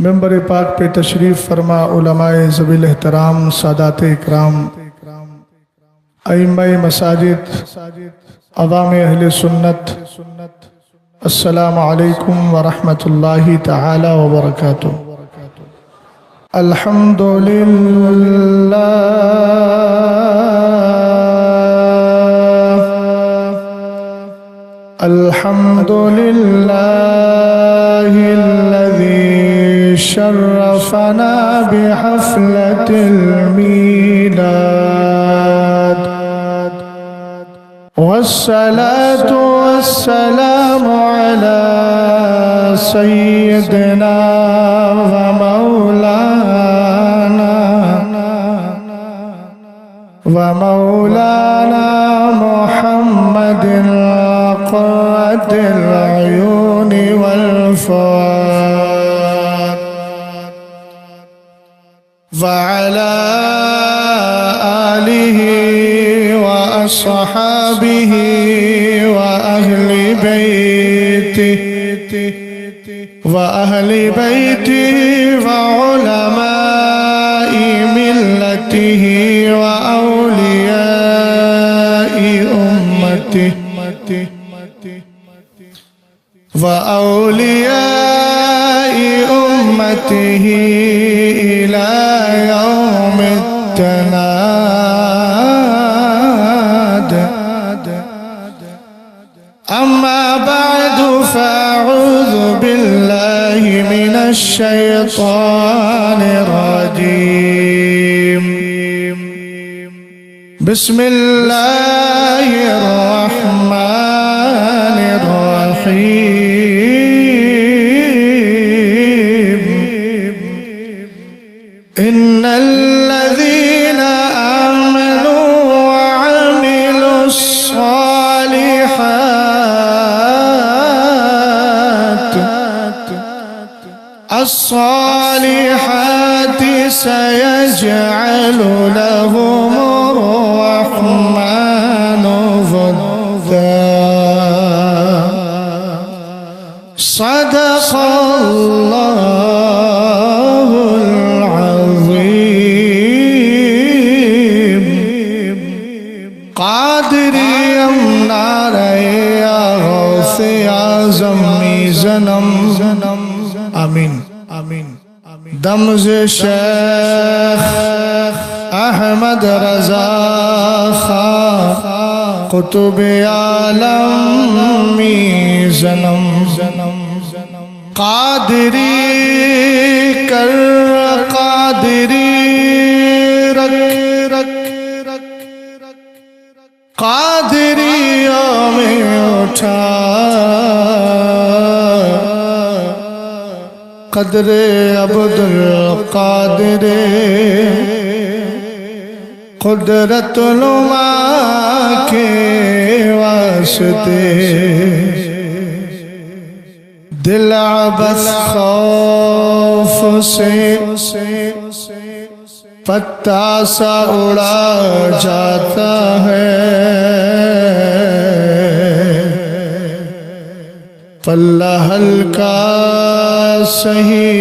ممبر پاک پہ تشریف فرما علماء ذویل احترام، سادات اکرام، ائمہ مساجد، عوام اہل سنت، السلام علیکم ورحمۃ اللہ تعالی وبرکاتہ۔ الحمد لله الذي شرفنا بحفلة الميلاد، والصلاة والسلام على سيدنا ومولانا محمد قرة العيون والفؤاد، وعلى آله وأصحابه وأهل بيته وعلماء ملته وأولياء أمته إلى يوم التناد. أما بعد فأعوذ بالله من الشيطان الرجيم. بسم الله الرحمن الرحيم. إن الذين آمنوا وعملوا الصالحات سيجعل لهم الرحمن ودا. صدق الله العظيم. قادری امنارے غوث اعظم زنم آمین آمین. دمز شیخ احمد رضا خان قطب عالم زنم قادری کر قادری رکھ قادریوں میں اٹھا قدر عبد القادر قدرت نما کے واسطے دل عبث خوف سے پتا سا اڑا جاتا ہے. پلہ ہلکا سہی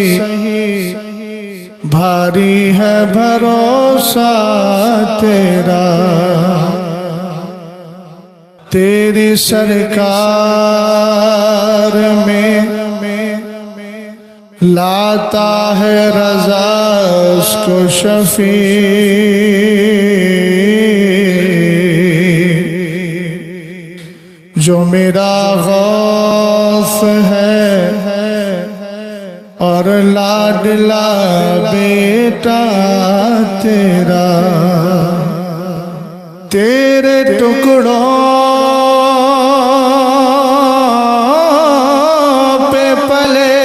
بھاری ہے بھروسہ تیرا. تیری سرکار میں لاتا ہے رضا اس کو شفیع. جو میرا غوث ہے اور لاڈلا بیٹا تیرا. تیرے ٹکڑوں پہ پلے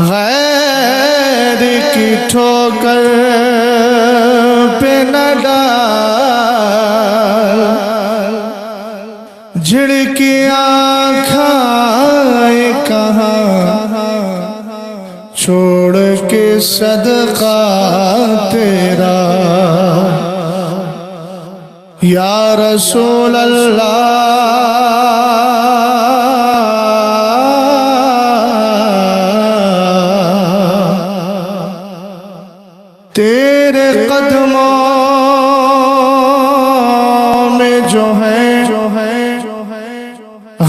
غیر کی ٹھوکر پہ نہ ڈال. جھڑکیاں کھائے کہاں چھوڑ کے صدقہ تیرا. یا رسول اللہ تیرے قدموں میں جو ہے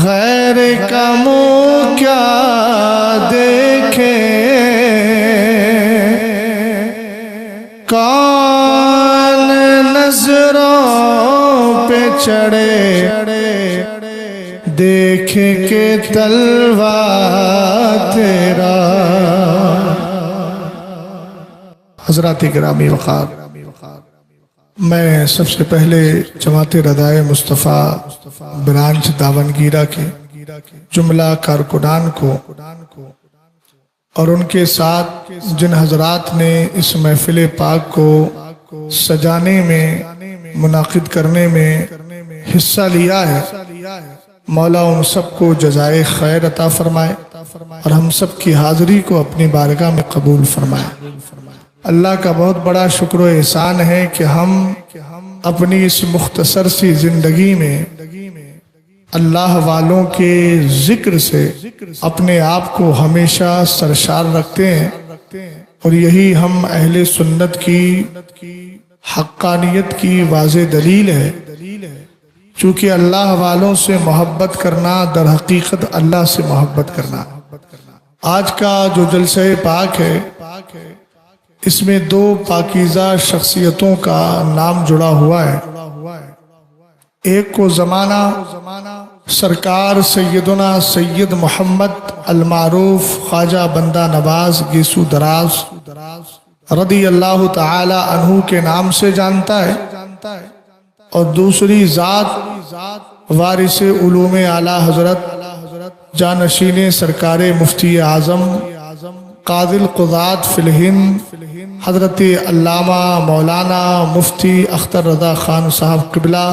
غیر کا منہ کیا دیکھے، کون نظروں پہ چڑھے دیکھے کہ تلوہ تیرا۔ حضرات گرامی وقار، میں سب سے پہلے جماعت ردائے مصطفیٰ برانچ داونگیرہ کے جملہ کارکنان کو اور ان کے ساتھ جن حضرات نے اس محفل پاک کو سجانے میں، منعقد کرنے میں حصہ لیا ہے، مولا ان سب کو جزائے خیر عطا فرمائے اور ہم سب کی حاضری کو اپنی بارگاہ میں قبول فرمائے۔ اللہ کا بہت بڑا شکر و احسان ہے کہ ہم اپنی اس مختصر سی زندگی میں اللہ والوں کے ذکر سے اپنے آپ کو ہمیشہ سرشار رکھتے ہیں، اور یہی ہم اہل سنت کی حقانیت کی واضح دلیل ہے، چونکہ اللہ والوں سے محبت کرنا در حقیقت اللہ سے محبت کرنا۔ آج کا جو جلسہ پاک ہے، اس میں دو پاکیزہ شخصیتوں کا نام جڑا ہوا ہے۔ ایک کو زمانہ سرکار سیدنا سید محمد المعروف خواجہ بندہ نواز گیسو دراز رضی اللہ تعالی عنہ کے نام سے جانتا ہے، اور دوسری ذات وارث علوم اعلیٰ حضرت جانشین سرکار مفتی اعظم قاضی القضات فی الہند حضرت علامہ مولانا مفتی اختر رضا خان صاحب قبلہ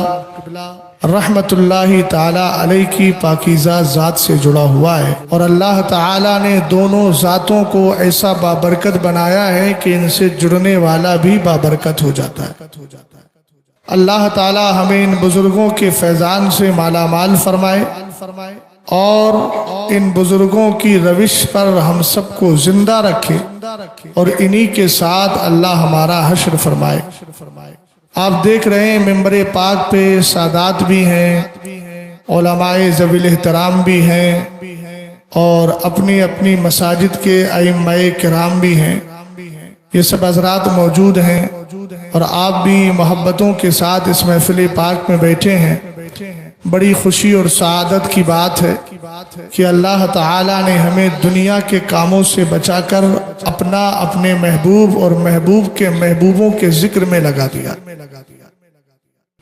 رحمت اللہ تعالی علیہ کی پاکیزہ ذات سے جڑا ہوا ہے، اور اللہ تعالی نے دونوں ذاتوں کو ایسا بابرکت بنایا ہے کہ ان سے جڑنے والا بھی بابرکت ہو جاتا ہے۔ اللہ تعالی ہمیں ان بزرگوں کے فیضان سے مالا مال فرمائے اور ان بزرگوں کی روش پر ہم سب کو زندہ رکھے، اور انہی کے ساتھ اللہ ہمارا حشر فرمائے۔ آپ دیکھ رہے ہیں ممبر پاک پہ سادات بھی ہیں، علماء ذوی الاحترام بھی ہیں، اور اپنی اپنی مساجد کے ائمہ کرام بھی ہیں۔ یہ سب حضرات موجود ہیں، اور آپ بھی محبتوں کے ساتھ اس محفل پاک میں بیٹھے ہیں۔ بڑی خوشی اور سعادت کی بات ہے کہ اللہ تعالیٰ نے ہمیں دنیا کے کاموں سے بچا کر اپنے محبوب اور محبوب کے محبوبوں کے ذکر میں لگا دیا۔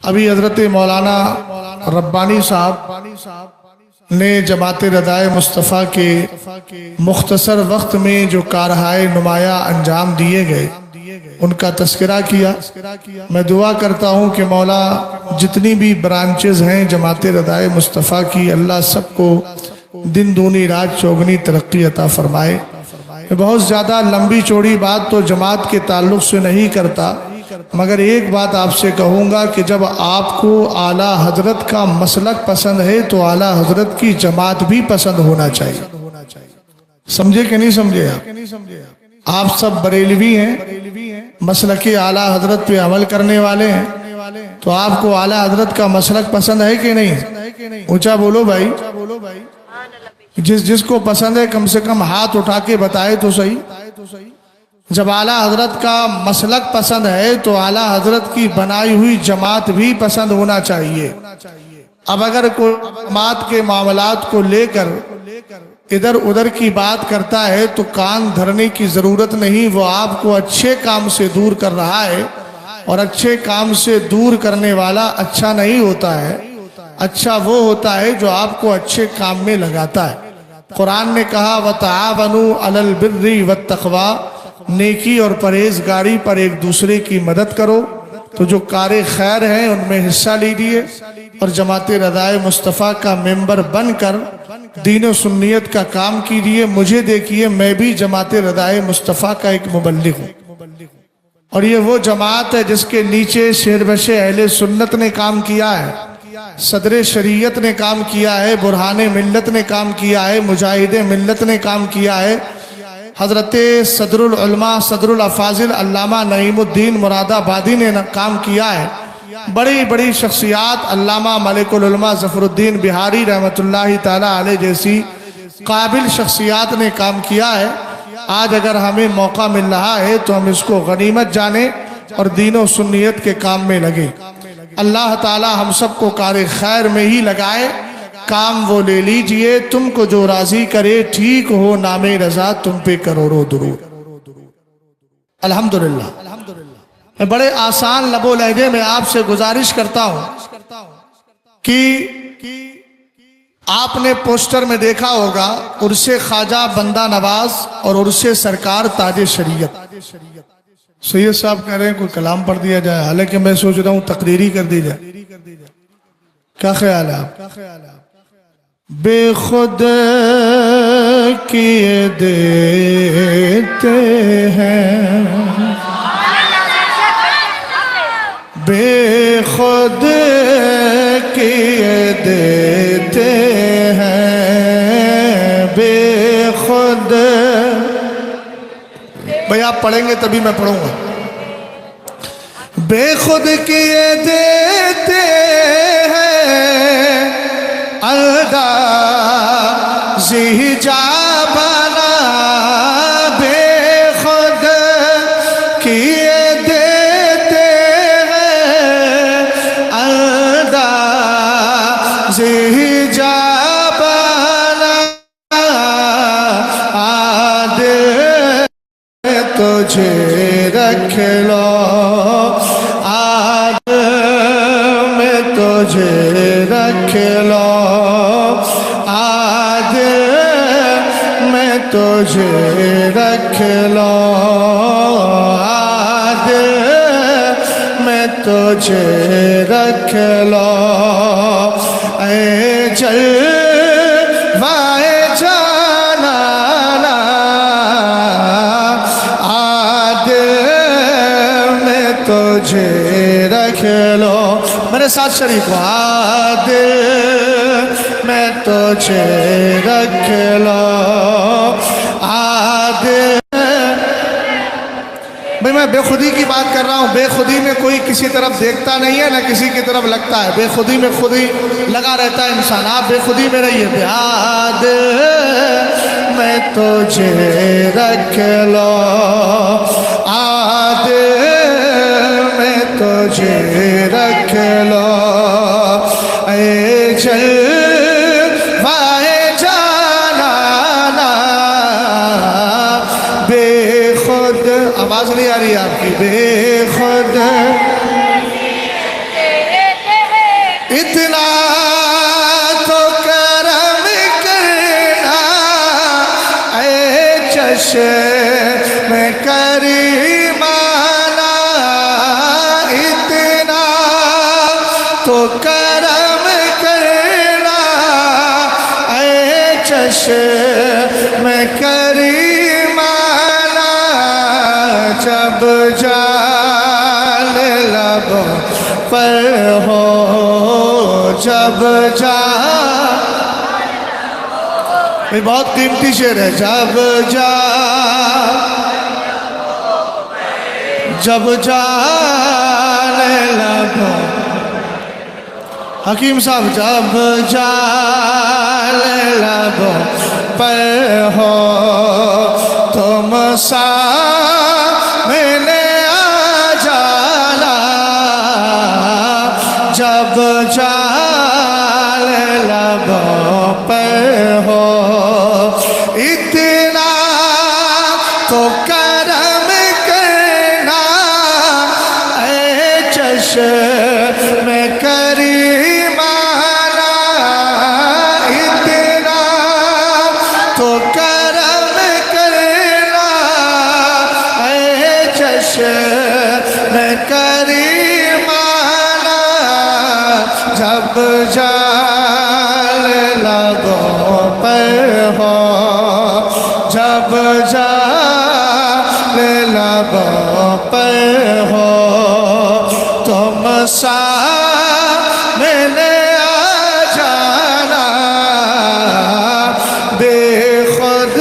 ابھی حضرت مولانا ربانی صاحب نے جماعت ردائے مصطفیٰ کے مختصر وقت میں جو کارہائے نمایاں انجام دیے گئے ان کا تذکرہ کیا۔ میں دعا کرتا ہوں کہ مولا جتنی بھی برانچز ہیں جماعت ردائے مصطفیٰ کی، اللہ سب کو دن دونی رات چوگنی ترقی عطا فرمائے۔ میں بہت زیادہ لمبی چوڑی بات تو جماعت کے تعلق سے نہیں کرتا، مگر ایک بات آپ سے کہوں گا کہ جب آپ کو اعلیٰ حضرت کا مسلک پسند ہے تو اعلیٰ حضرت کی جماعت بھی پسند ہونا چاہیے۔ سمجھے کہ نہیں سمجھے؟ آپ سب بریلوی ہیں، مسلک اعلیٰ حضرت پہ عمل کرنے والے ہیں، تو آپ کو اعلیٰ حضرت کا مسلک پسند ہے کہ نہیں؟ اونچا بولو بھائی، جس کو پسند ہے کم سے کم ہاتھ اٹھا کے بتائے تو صحیح۔ جب اعلیٰ حضرت کا مسلک پسند ہے تو اعلیٰ حضرت کی بنائی ہوئی جماعت بھی پسند ہونا چاہیے۔ اب اگر کوئی جماعت کے معاملات کو لے کر ادھر ادھر کی بات کرتا ہے تو کان دھرنے کی ضرورت نہیں، وہ آپ کو اچھے کام سے دور کر رہا ہے، اور اچھے کام سے دور کرنے والا اچھا نہیں ہوتا ہے، اچھا وہ ہوتا ہے جو آپ کو اچھے کام میں لگاتا ہے۔ قرآن نے کہا وَتَعَاوَنُوا عَلَى الْبِرِّ وَالتَّقْوَىٰ، نیکی اور پرہیزگاری پر ایک دوسرے کی مدد کرو۔ تو جو کار خیر ہیں ان میں حصہ لیجیے، اور جماعت ردائے مصطفیٰ کا ممبر بن کر دین و سنیت کا کام کیجیے۔ مجھے دیکھیے، میں بھی جماعت ردائے مصطفیٰ کا ایک مبلغ ہوں، اور یہ وہ جماعت ہے جس کے نیچے شیر بش اہل سنت نے کام کیا ہے، صدر شریعت نے کام کیا ہے، برہان ملت نے کام کیا ہے، مجاہد ملت نے کام کیا ہے، حضرت صدر العلماء صدر الافاضل علامہ نعیم الدین مراد آبادی نے کام کیا ہے. بڑی بڑی شخصیات علامہ ملک العلماء ظفر الدین بہاری رحمۃ اللہ تعالی علیہ جیسی قابل شخصیات نے کام کیا ہے. آج اگر ہمیں موقع مل رہا ہے تو ہم اس کو غنیمت جانیں اور دین و سنیت کے کام میں لگے. اللہ تعالی ہم سب کو کار خیر میں ہی لگائے. کام وہ لے لیجئے تم کو جو راضی کرے، ٹھیک ہو نام رضا تم پہ کروڑوں درود. الحمدللہ میں بڑے آسان لب و لہجے میں آپ سے گزارش کرتا ہوں کہ آپ نے پوسٹر میں دیکھا ہوگا عرس خواجہ بندہ نواز اور عرس سرکار تاج شریعت. سید صاحب کہہ رہے ہیں کوئی کلام پڑھ دیا جائے، حالانکہ میں سوچ رہا ہوں تقریری کر دی جائے. کیا خیال ہے آپ؟ بے خود کیے دیتے ہیں، بے خود کیے دیتے ہیں، بے خود. بھئی آپ پڑھیں گے تبھی میں پڑھوں گا. بے خود کیے دیتے ہیں اندازی جا بنا، بے خود کیے دیتے ہیں اندازی جا بنا. دل میں تجھے رکھ لو، میں تجھے رکھ لو، آج میں تجھے رکھ لو، آج میں تجھے رکھ لو. اے جلوائے جانانا، آج میں تجھے رکھ لو. میرے ساتھ شریک ہو. آج میں تجھے رکھ لو، آج. بھئی میں بے خودی کی بات کر رہا ہوں. بے خودی میں کوئی کسی طرف دیکھتا نہیں ہے نہ کسی کی طرف لگتا ہے. بے خودی میں خود ہی لگا رہتا ہے انسان. آپ بے خودی میں رہیے. آج میں تجھے رکھ لو، آج میں تجھے رکھ لو. اے جلوائے جانانا، بے خود. آواز نہیں آ رہی آپ کی. بے خود اتنا تو کرم کرنا، اے چشم کریمانہ، اتنا تو کرم کرنا، اے چشم کریمانہ. جب جال لب پر ہو، جب یہ بہت قیمتی شعر ہے. جب جال لب، حکیم صاحب، جب جال لب پر ہو تم سامنے آ جانا. جب جال لب پر ہو اتنا تو کرم کرنا، اے چشم کریمانہ، اتنا تو کرم کرنا، اے چشم کریمانہ. جب جال لبوں پر ہو، جب جال لبوں پر ہو تم سامنے آ جانا. بے خود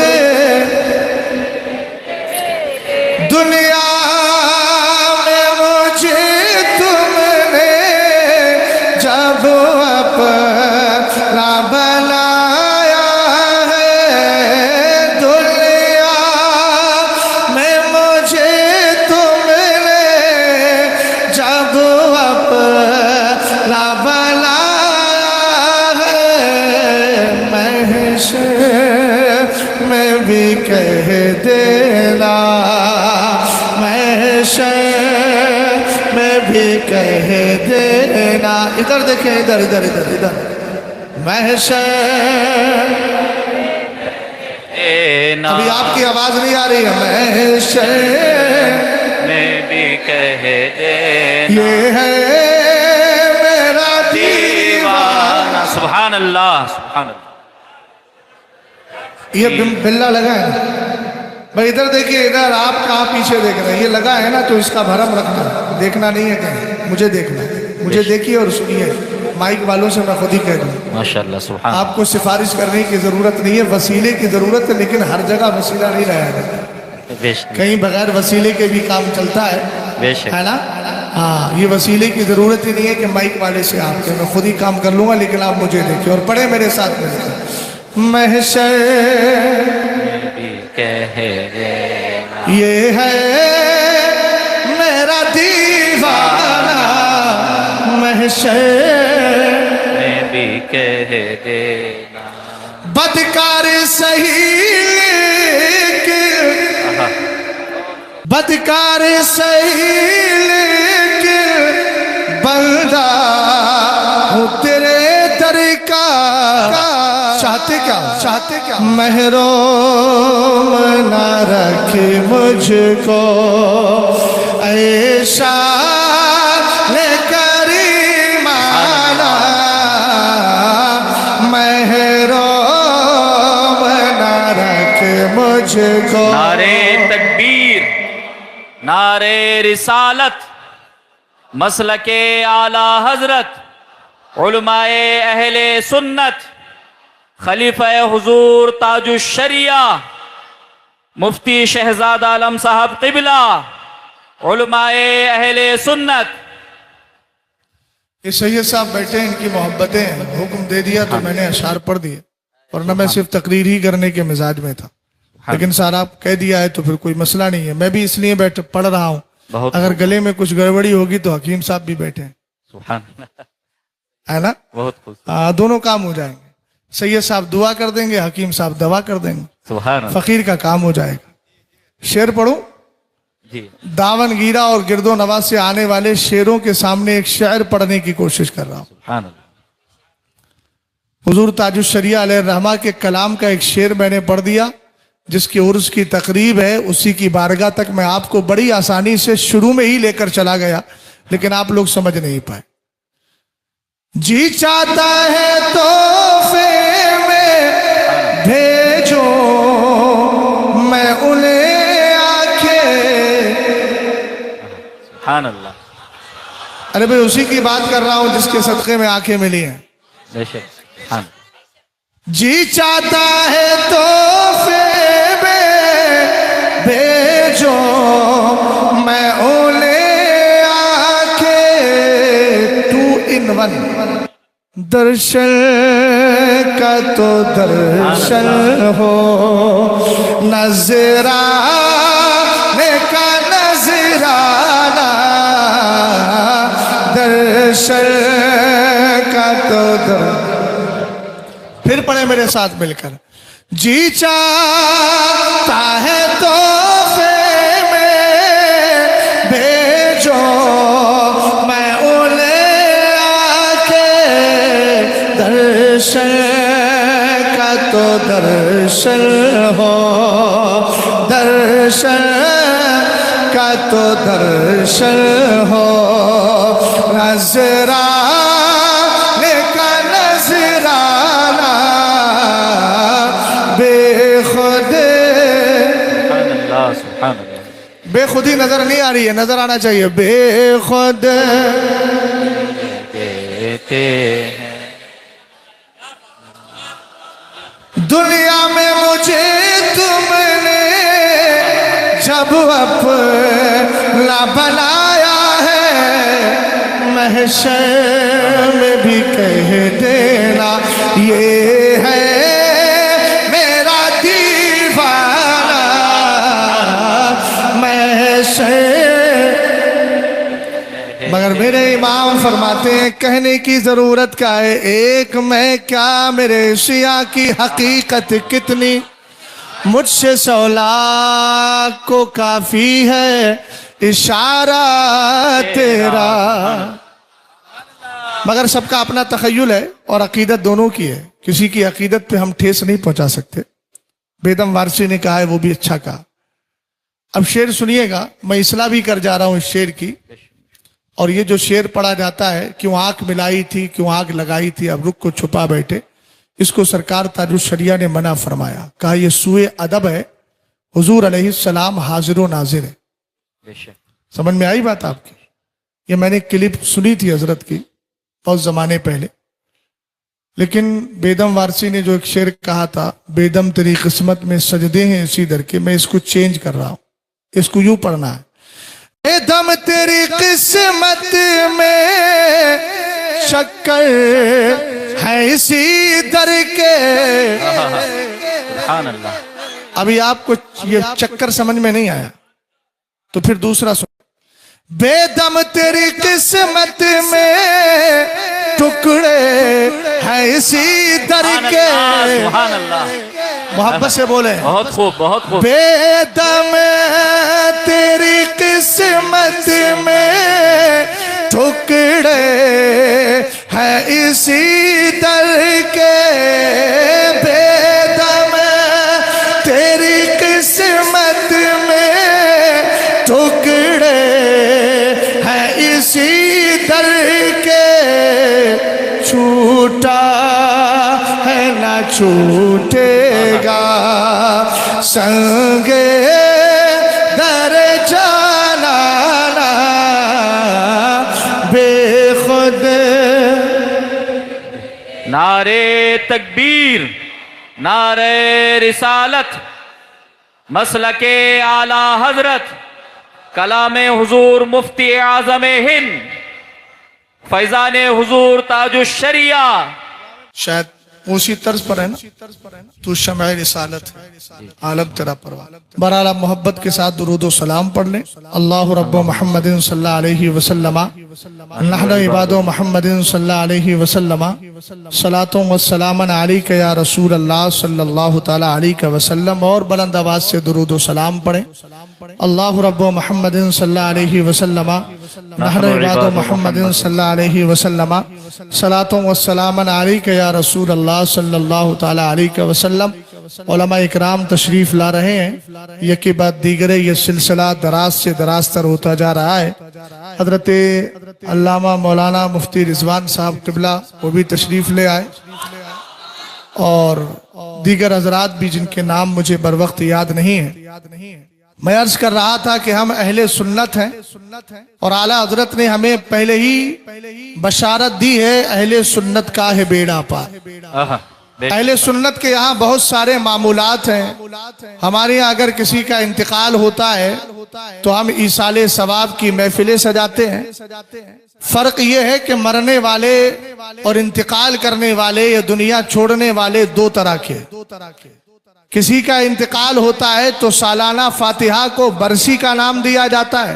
بھی کہہ دینا، محشر میں بھی کہہ دینا. ادھر دیکھیں، ادھر ادھر ادھر ادھر. محشر ابھی آپ کی آواز نہیں آ رہی ہے. محشر میں بھی کہہ دینا یہ ہے میرا دیوانہ. سبحان اللہ سبحان اللہ. یہ بلّا لگا ہے نا بھائی، ادھر دیکھیے. ادھر آپ کہاں پیچھے دیکھ رہے ہیں؟ یہ لگا ہے نا تو اس کا بھرم رکھنا، دیکھنا نہیں ہے کہیں. مجھے دیکھنا ہے، مجھے دیکھیے اور سنیے. مائک والوں سے میں خود ہی کہہ دوں، ماشاءاللہ سبحان آپ کو سفارش کرنے کی ضرورت نہیں ہے، وسیلے کی ضرورت ہے. لیکن ہر جگہ وسیلہ نہیں رہا ہے، بے شک کہیں بغیر وسیلے کے بھی کام چلتا ہے، بے شک. ہے نا؟ ہاں، یہ وسیلے کی ضرورت ہی نہیں ہے کہ مائک والے سے آپ کے، میں خود ہی کام کر لوں گا. لیکن آپ مجھے دیکھیں اور پڑھیں میرے ساتھ میں. محشر میں بھی کہہ دینا یہ ہے میرا دیوانہ. محشر میں بھی کہہ دینا. بدکار سہی لیکن، بدکار سہی لیکن بندہ ہوں تیرے در کا. چاہتے کیا، چاہتے کیا؟ محروم نہ رکھ مجھ کو اے شان کریمانہ. محروم نہ رکھ مجھ کو. نعرے تکبیر، نعرے رسالت، مسلک اعلی حضرت، علماء اہل سنت، خلیفہ حضور تاج الشریعہ مفتی شہزاد عالم صاحب قبلہ، علماء اہل سنت. یہ سید صاحب بیٹھے، ان کی محبتیں حکم دے دیا تو میں نے اشعار پڑھ دیے، ورنہ میں صرف تقریر ہی کرنے کے مزاج میں تھا. لیکن سارا کہہ دیا ہے تو پھر کوئی مسئلہ نہیں ہے. میں بھی اس لیے پڑھ رہا ہوں، اگر گلے میں کچھ گڑبڑی ہوگی تو حکیم صاحب بھی بیٹھے ہیں، سبحان ہے نا؟ بہت خوش. دونوں کام ہو جائیں گے. سید صاحب دعا کر دیں گے، حکیم صاحب دوا کر دیں گے، سبحان اللہ. فقیر کا کام ہو جائے گا. شعر پڑھوں؟ جی داون گیرا اور گرد و نواح سے آنے والے شعروں کے سامنے ایک شعر پڑھنے کی کوشش کر رہا ہوں. سبحان اللہ. حضور تاج الشریعہ علیہ الرحمہ کے کلام کا ایک شعر میں نے پڑھ دیا، جس کی عرس کی تقریب ہے. اسی کی بارگاہ تک میں آپ کو بڑی آسانی سے شروع میں ہی لے کر چلا گیا، لیکن آپ لوگ سمجھ نہیں پائے. جی چاہتا ہے تحفے میں بھیجو میں انہیں آنکھیں. سبحان اللہ. ارے بھئی اسی کی بات کر رہا ہوں جس کے صدقے میں آنکھیں ملی ہیں. بے شک. سبحان اللہ. جی چاہتا ہے تحفے میں بھیجو میں انہیں آنکھیں. To in one. درشن کا تو درشن ہو، نظرانے کا نظرانہ. درشن کا تو پھر پڑھیں میرے ساتھ مل کر. جی چاہتا ہے تحفے میں بھیجو میں انہیں آنکھیں. درشن کا تو درشن ہو، درشن کا تو درشن ہو، نظرانے کا نظرانہ. بے خود، سبحان اللہ. بے خودی نظر نہیں آ رہی ہے، نظر آنا چاہیے. بے خود کہتے ہیں دنیا میں مجھے تم نے جب اپنا بنایا ہے، محشر میں بھی کہہ دینا یہ ہے میرا دیوانہ. محشر مگر میرے امام فرماتے ہیں کہنے کی ضرورت کیا ہے، ایک میں کیا میرے شیعہ کی حقیقت کتنی. مجھ سے 100 لاکھ کو کافی ہے اشارہ تیرا. مگر سب کا اپنا تخیل ہے اور عقیدت دونوں کی ہے. کسی کی عقیدت پہ ہم ٹھیس نہیں پہنچا سکتے. بیدم وارسی نے کہا ہے وہ بھی اچھا کہا. اب شعر سنیے گا. میں اصلاح بھی کر جا رہا ہوں اس شعر کی. اور یہ جو شعر پڑھا جاتا ہے کیوں آنکھ ملائی تھی کیوں آگ لگائی تھی اب رخ کو چھپا بیٹھے، اس کو سرکار تاج الشریعہ نے منع فرمایا. کہا یہ سوء ادب ہے. حضور علیہ السلام حاضر و ناظر ہے. بے شک. سمجھ میں آئی بات آپ کی؟ یہ میں نے کلپ سنی تھی حضرت کی بہت زمانے پہلے. لیکن بیدم وارسی نے جو ایک شعر کہا تھا، بیدم تیری قسمت میں سجدے ہیں اسی در کے، میں اس کو چینج کر رہا ہوں. اس کو یوں پڑھنا ہے. بیدم تیری قسمت میں شکر ہے اسی در کے. سبحان اللہ. ابھی آپ کو یہ چکر سمجھ میں نہیں آیا تو پھر دوسرا سن. بیدم تیری قسمت میں ٹکڑے ہیں اسی در کے. سبحان اللہ. محبت سے بولے. بہت خوب بہت خوب. بیدم تیری قسمت میں ٹکڑے ہیں اسی در کے. بیدم تیری قسمت میں ٹکڑے ہیں اسی در کے. چھوٹا ہے نہ چھوٹے گا سنگ در جانانا بے خود. نعرے تکبیر، نعرے رسالت، مسلک اعلی حضرت، کلام حضور مفتی اعظم ہند، فیضان حضور تاج الشریعہ. شاید اسی طرز پر ہے نا. تو شمع رسالت عالم تیرا پرواہ. بہرحال آپ محبت کے ساتھ درود و سلام پڑھ لیں. اللہ رب محمد صلی اللہ علیہ وسلم، نحن عباد محمد صلی اللہ علیہ وسلم، صلاۃ و سلام علیک یا رسول اللہ صلی اللہ تعالی علیہ وسلم. اور بلند آواز سے درود و سلام پڑھیں. اللہ رب محمد صلی اللہ علیہ وسلم، نحن عباد محمد صلی اللہ علیہ وسلم، صلاۃ و سلام علیک یا رسول اللہ صلی اللہ تعالی علیہ وسلم. علماء اکرام تشریف لا رہے ہیں. یکی بعد دیگرے یہ سلسلہ دراز سے دراز تر ہوتا جا رہا ہے. حضرت علامہ مولانا مفتی رضوان صاحب قبلہ وہ بھی تشریف لے آئے اور دیگر حضرات بھی جن کے نام مجھے بر وقت یاد نہیں ہیں. میں عرض کر رہا تھا کہ ہم اہل سنت ہیں اور اعلیٰ حضرت نے ہمیں پہلے ہی بشارت دی ہے اہل سنت کا ہے بیڑا پار. اہل سنت کے یہاں بہت سارے معمولات ہیں. ہمارے یہاں اگر کسی کا انتقال ہوتا ہے تو ہم ایصال ثواب کی محفلیں سجاتے ہیں. فرق یہ ہے کہ مرنے والے اور انتقال کرنے والے یا دنیا چھوڑنے والے دو طرح کے. کسی کا انتقال ہوتا ہے تو سالانہ فاتحہ کو برسی کا نام دیا جاتا ہے،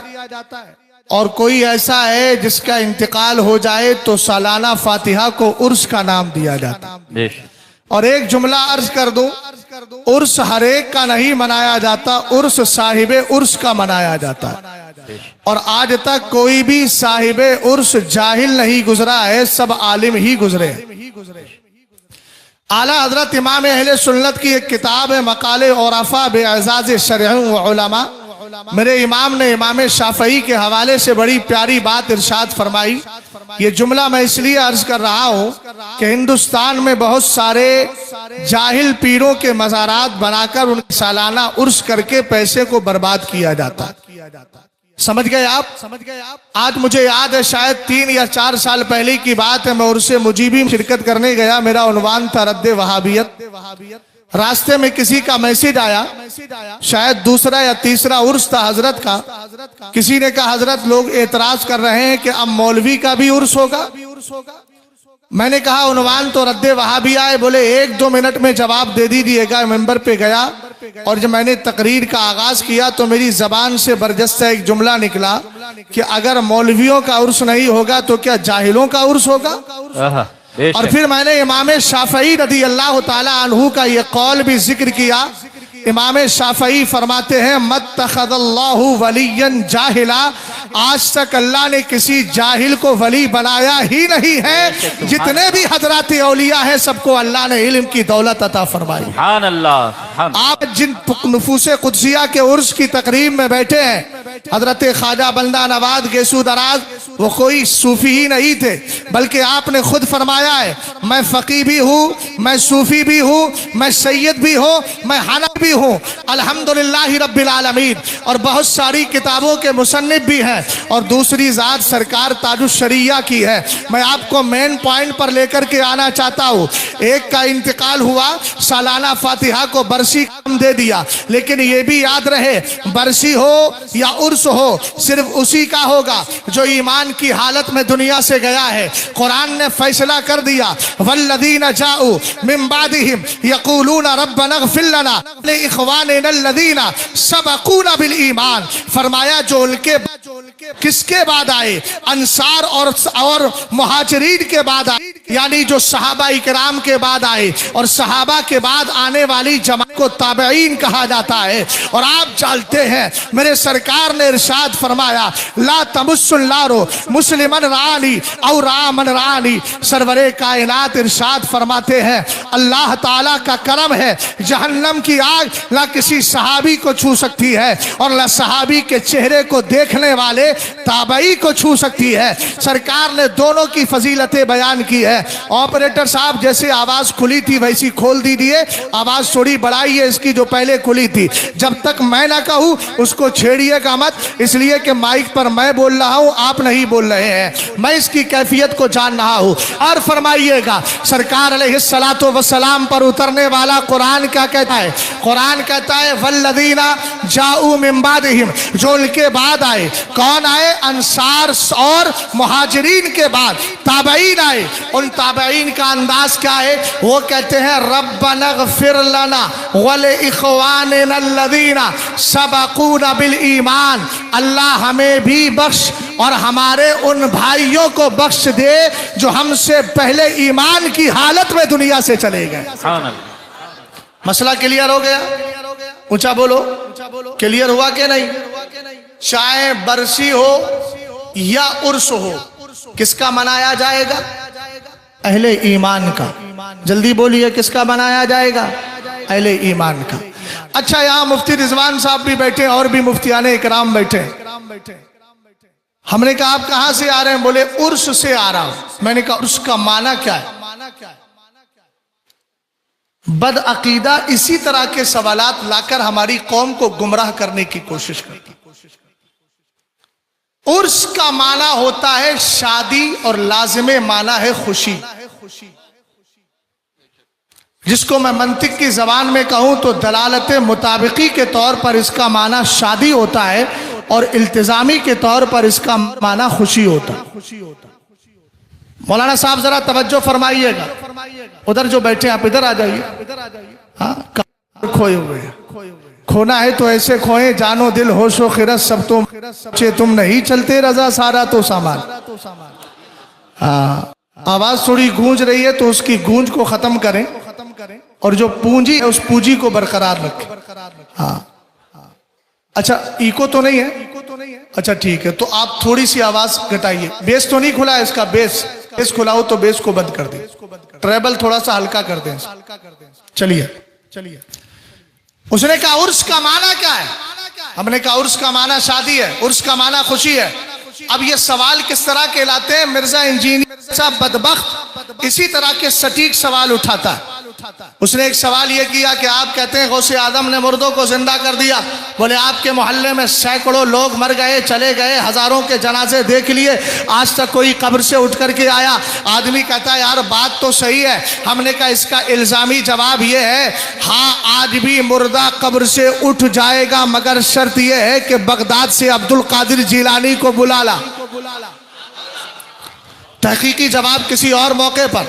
اور کوئی ایسا ہے جس کا انتقال ہو جائے تو سالانہ فاتحہ کو عرس کا نام دیا جاتا ہے. اور ایک جملہ عرض کر دوں، عرس ہر ایک کا نہیں منایا جاتا، عرس صاحب عرس کا منایا جاتا ہے. اور آج تک کوئی بھی صاحب عرس جاہل نہیں گزرا ہے، سب عالم ہی گزرے ہیں. اعلیٰ حضرت امام اہل سنت کی ایک کتاب ہے مقال عرفا باعزاز شرع و علماء. میرے امام نے امام شافعی کے حوالے سے بڑی پیاری بات ارشاد فرمائی. یہ جملہ میں اس لیے عرض کر رہا ہوں کہ ہندوستان میں بہت سارے جاہل پیروں کے مزارات بنا کر ان سالانہ عرس کر کے پیسے کو برباد کیا جاتا. سمجھ گئے آپ؟ آج مجھے یاد ہے شاید 3 یا 4 سال پہلے کی بات ہے، میں عرس مجیبی شرکت کرنے گیا. میرا عنوان تھا رد وہابیت. راستے میں کسی کا میسیج آیا، شاید دوسرا یا تیسرا عرس تھا حضرت کا. کسی نے کہا حضرت لوگ اعتراض کر رہے ہیں کہ اب مولوی کا بھی عرس ہوگا. میں نے کہا عنوان تو رد وہابیہ ہے. بولے 1-2 منٹ میں جواب دے دیجیے گا. ممبر پہ گیا اور جب میں نے تقریر کا آغاز کیا تو میری زبان سے برجستہ ایک جملہ نکلا کہ اگر مولویوں کا عرس نہیں ہوگا تو کیا جاہلوں کا عرس ہوگا؟ اور پھر میں نے امام شافعی رضی اللہ تعالی عنہ کا یہ قول بھی ذکر کیا. امام شافعی فرماتے ہیں متخذ اللہ ولیًا جاہلا، آج تک اللہ نے کسی جاہل کو ولی بنایا ہی نہیں ہے، جتنے بھی حضرات اولیاء ہیں سب کو اللہ نے علم کی دولت عطا فرمائی۔ سبحان اللہ۔ آپ جن نفوس قدسیہ کے عرس کی تقریب میں بیٹھے ہیں، حضرت خواجہ بندہ نواز گیسو دراز وہ کوئی صوفی ہی نہیں تھے، بلکہ آپ نے خود فرمایا ہے میں فقی بھی ہوں، میں صوفی بھی ہوں، میں سید بھی ہوں، میں حنفی بھی ہوں، الحمدللہ رب العالمین، اور بہت ساری کتابوں کے مصنف بھی ہیں، اور دوسری ذات سرکار تاج الشریعہ کی ہے۔ میں آپ کو مین پوائنٹ پر لے کر کے آنا چاہتا ہوں۔ ایک کا انتقال ہوا، سالانہ فاتحہ کو برسی کم دے دیا، لیکن یہ بھی یاد رہے برسی ہو یا عرس ہو صرف اسی کا ہوگا جو ایمان کی حالت میں دنیا سے گیا ہے۔ قرآن نے فیصلہ کر دیا والذین جاؤوا من بعدہم یقولون ربنا اغفر لنا لاخواننا الذین سبقونا بالایمان، فرمایا جو ان کے کس کے بعد آئے؟ انصار اور مہاجرین کے بعد آئے، یعنی جو صحابہ اکرام کے بعد آئے، اور صحابہ کے بعد آنے والی جماعت کو تابعین کہا جاتا ہے۔ اور آپ جانتے ہیں میرے سرکار نے ارشاد فرمایا لا تمس النار مسلمن رانی او رامن رانی، سرور کائنات ارشاد فرماتے ہیں اللہ تعالیٰ کا کرم ہے جہنم کی آگ نہ کسی صحابی کو چھو سکتی ہے اور نہ صحابی کے چہرے کو دیکھنے والے تابعی کو چھو سکتی ہے۔ سرکار نے دونوں کی فضیلتیں بیان کی ہے۔ آپریٹر صاحب جیسے آواز کھلی تھی ویسی کھول دیجیے، آواز تھوڑی بڑھائیے اس کی جو پہلے کھلی تھی، جب تک میں نہ کہوں اس کو چھیڑیے گا مت، اس لیے کہ مائک پر میں بول رہا ہوں آپ نہیں بول رہے ہیں، میں اس کی کیفیت کو جان رہا ہوں۔ اور فرمائیے گا سرکار علیہ السلام پر اترنے والا قرآن کیا کہتا ہے؟ قرآن کہتا ہے والذین جاؤوا من بعدہم، جو ان کے بعد آئے، کون آئے؟ انصار اور مہاجرین کے بعد تابعین آئے۔ ان تابعین کا انداز کیا ہے؟ وہ کہتے ہیں ربنا اغفر لنا ولاخواننا الذین سبقونا بالایمان، اللہ ہمیں بھی بخش اور ہمارے ان بھائیوں کو بخش دے جو ہم سے پہلے ایمان کی حالت میں دنیا سے چلے گئے۔ مسئلہ کلیئر ہو گیا؟ اونچا بولو، کلیئر ہوا کہ نہیں؟ چاہے برسی ہو یا عرس ہو کس کا منایا جائے گا؟ اہل ایمان کا۔ جلدی بولیے کس کا منایا جائے گا؟ اہل ایمان کا۔ اچھا یہاں مفتی رضوان صاحب بھی بیٹھے اور بھی مفتیان اکرام بیٹھے، ہم نے کہا آپ کہاں سے آ رہے ہیں؟ بولے عرس سے آ رہا ہوں۔ میں نے کہا عرس کا معنی کیا ہے؟ بد عقیدہ اسی طرح کے سوالات لا کر ہماری قوم کو گمراہ کرنے کی کوشش کرتی۔ عرس کا معنی ہوتا ہے شادی اور لازم معنی ہے خوشی، جس کو میں منطق کی زبان میں کہوں تو دلالت مطابقی کے طور پر اس کا معنی شادی ہوتا ہے اور التزامی کے طور پر اس کا معنی خوشی ہوتا ہے۔ مولانا صاحب ذرا توجہ فرمائیے گا، ادھر جو بیٹھے آپ ادھر آ جائیے۔ ہاں کھوئے ہوئے ہیں، کھونا ہے تو ایسے کھوئیں جانو دل ہوش و خرد سب تم نہیں چلتے رضا سارا تو سامان۔ آواز تھوڑی گونج رہی ہے تو اس کی گونج کو ختم کریں اور جو پونجی ہے اس پونجی کو برقرار رکھیں۔ ہاں اچھا ایکو تو نہیں ہے؟ اچھا ٹھیک ہے، تو آپ تھوڑی سی آواز گھٹائیے۔ بیس تو نہیں کھلا ہے اس کا؟ بیس کھلاؤ تو بیس کو بند کر دیں، ٹریبل تھوڑا سا ہلکا کر دیں۔ چلیے اس نے کہا عرس کا معنی کیا ہے؟ ہم نے کہا عرس کا معنی شادی ہے، عرس کا معنی خوشی ہے۔ اب یہ سوال کس طرح کہلاتے ہیں؟ مرزا انجینئر صاحب بدبخت اسی طرح کے سٹیک سوال اٹھاتا ہے۔ اس نے ایک سوال یہ کیا کہ آپ کہتے ہیں غوث اعظم نے مردوں کو زندہ کر دیا، بولے آپ کے محلے میں سینکڑوں لوگ مر گئے، چلے گئے، ہزاروں کے جنازے دیکھ لیے، آج تک کوئی قبر سے اٹھ کر کے آیا؟ آدمی کہتا ہے یار بات تو صحیح ہے۔ ہم نے کہا اس کا الزامی جواب یہ ہے ہاں آج بھی مردہ قبر سے اٹھ جائے گا، مگر شرط یہ ہے کہ بغداد سے عبد القادر جیلانی کو بلا لا۔ تحقیقی جواب کسی اور موقع پر۔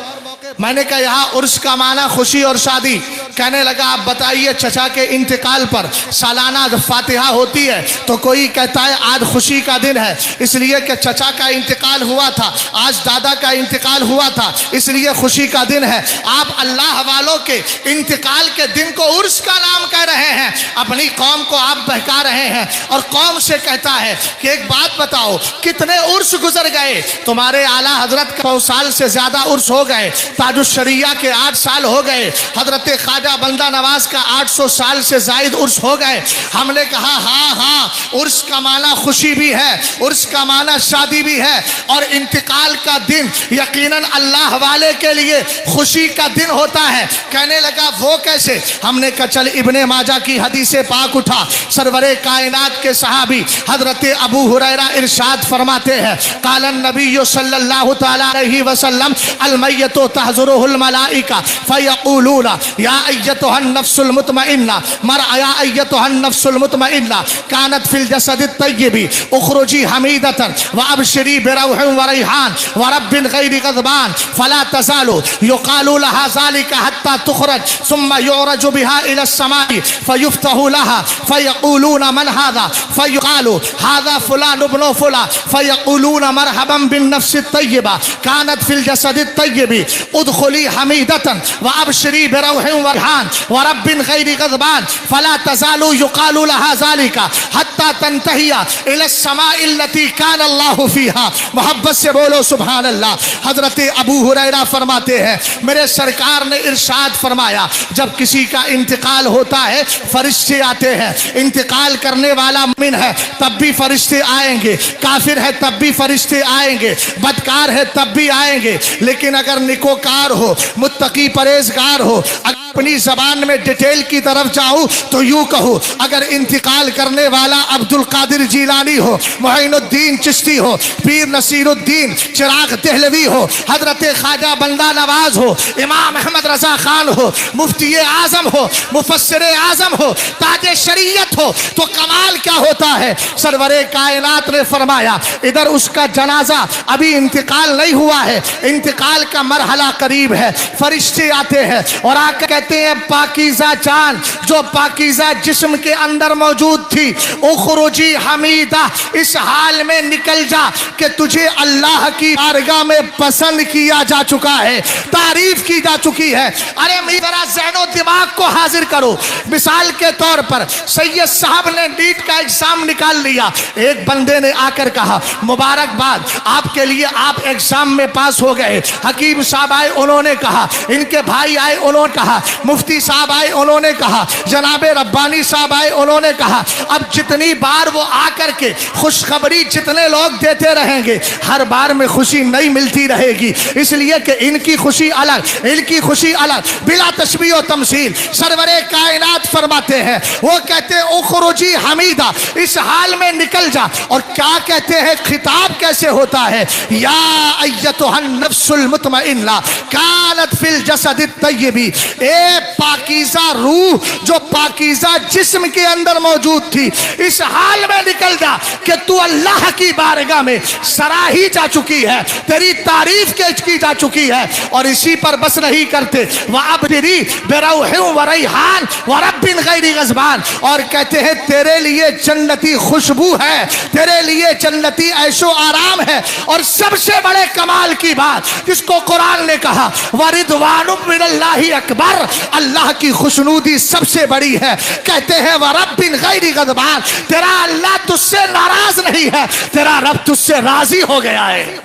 میں نے کہا یہاں عرس کا معنی خوشی اور شادی، کہنے لگا آپ بتائیے چچا کے انتقال پر سالانہ فاتحہ ہوتی ہے تو کوئی کہتا ہے آج خوشی کا دن ہے اس لیے کہ چچا کا انتقال ہوا تھا، آج دادا کا انتقال ہوا تھا اس لیے خوشی کا دن ہے۔ آپ اللہ والوں کے انتقال کے دن کو عرس کا نام کہہ رہے ہیں، اپنی قوم کو آپ بہکا رہے ہیں اور قوم سے کہتا ہے کہ ایک بات بتاؤ کتنے عرس گزر گئے؟ تمہارے اعلیٰ حضرت کا 100 سال سے زیادہ عرس ہو گئے، تاج الشریعہ کے 8 سال ہو گئے، حضرت خواجہ بندہ نواز کا 800 سال سے زائد عرس ہو گئے۔ ہم نے کہا ہاں عرس کا معنی خوشی بھی ہے، عرس کا معنی شادی بھی ہے، اور انتقال کا دن یقیناً اللہ والے کے لیے خوشی کا دن ہوتا ہے۔ کہنے لگا وہ کیسے؟ ہم نے کہا چل ابن ماجہ کی حدیث پاک اٹھا، سرور کائنات کے صحابی حضرت ابو ہریرہ ارشاد فرماتے ہیں قال النبی صلی اللہ تعالی علیہ وسلم المیت تحضره الملائکہ فیقولون یا ایتها النفس المطمئنہ یا ایتها النفس المطمئنہ كانت في الجسد الطیب اخرجی حمیدۃ وابشری بروح وریحان ورب غیر غضبان فلا تزال يقال لها ذلك حتى تخرج ثم يعرج بها الى السماء فيفتح لها فيقولون من هذا فيقال هذا فلان ابن فلان فيقولون مرحبا بالنفس الطيبة كانت في الجسد الطيب ادخلي حميدة وابشري بروح ورحان ورب غير غضبان فلا تزال يقال لها ذلك حتى تنتهي الى السماء التي كان الله فيها۔ محبت سے بولو سبحان اللہ۔ حضرت ابو ہریرہ فرماتے ہیں میرے سرکار نے ارشاد فرمایا جب کسی کا انتقال ہوتا ہے فرشتے آتے ہیں، انتقال کرنے والا مومن ہے تب بھی فرشتے آئیں گے، کافر ہے تب بھی فرشتے آئیں گے، بدکار ہے تب بھی آئیں گے، لیکن اگر نیکوکار ہو، متقی پرہیزگار ہو، اپنی زبان میں ڈیٹیل کی طرف جاؤ تو یوں کہو اگر انتقال کرنے والا عبد القادر جیلانی ہو، معین الدین چشتی ہو، پیر نصیر الدین چراغ دہلوی ہو، حضرت خواجہ بندہ نواز ہو، امام احمد رضا خان ہو، مفتی اعظم ہو، مفسر اعظم ہو، تاج شریعت ہو تو کمال کیا ہوتا ہے؟ سرور کائنات نے فرمایا ادھر اس کا جنازہ ابھی انتقال نہیں ہوا ہے، انتقال کا مرحلہ قریب ہے، فرشتے آتے ہیں اور آ کے کہتے ہیں پاکیزہ جان جو پاکیزہ جسم کے اندر موجود تھی اخرجی حمیدہ، اس حال میں نکل جا کہ تجھے اللہ کی بارگاہ میں پسند کیا جا چکا ہے، تعریف کی جا چکی ہے۔ ارے میرا ذہن و دماغ کو حاضر کرو، مثال کے طور پر سید صاحب نے نیٹ کا ایگزام نکال لیا، ایک بندے نے آ کر کہا مبارکباد آپ کے لیے، آپ ایگزام میں پاس ہو گئے۔ حکیم صاحب آئے انہوں نے کہا، ان کے بھائی آئے انہوں نے کہا، مفتی صاحب آئے انہوں نے کہا، جناب ربانی صاحب آئے انہوں نے کہا۔ اب جتنی بار وہ آ کر کے خوشخبری جتنے لوگ دیتے رہیں گے ہر بار میں خوشی نہیں ملتی رہے گی، اس لیے کہ ان کی خوشی الگ ان کی خوشی الگ، بلا تشبیہ و تمثیل۔ سرور کائنات فرماتے ہیں وہ کہتے ہیں اخرجی حمیدہ، اس حال میں نکل جا، اور کیا کہتے ہیں خطاب کیسے ہوتا ہے؟ یا ایتها النفس المطمئنہ کانت فی الجسد الطیب، اے پاکیزہ روح جو پاکیزہ جسم کے اندر موجود تھی، اس حال میں نکل جا کہ تو اللہ کی بارگاہ میں سراہی جا چکی ہے، تیری تعریف کی جا چکی ہے۔ اور اسی پر بس نہیں کرتے وَأَبْرِرِي بِرَوْحٍ وَرَيْحَانٍ وَرَبٍّ غَيْرِ غَضْبَانٍ، اور کہتے ہیں تیرے لیے جنتی خوشبو ہے، تیرے لیے جنتی عیش و آرام ہے، اور سب سے بڑے کمال کی بات جس کو قرآن نے کہا وَرِضْوَانٌ مِّنَ اللَّهِ اکبر، اللہ کی خوشنودی سب سے بڑی ہے۔ کہتے ہیں وَرَبٍّ غَيْرِ غَضْبَانٍ، تیرا اللہ تجھ سے ناراض نہیں ہے، تیرا رب تجھ سے راضی ہو گیا ہے۔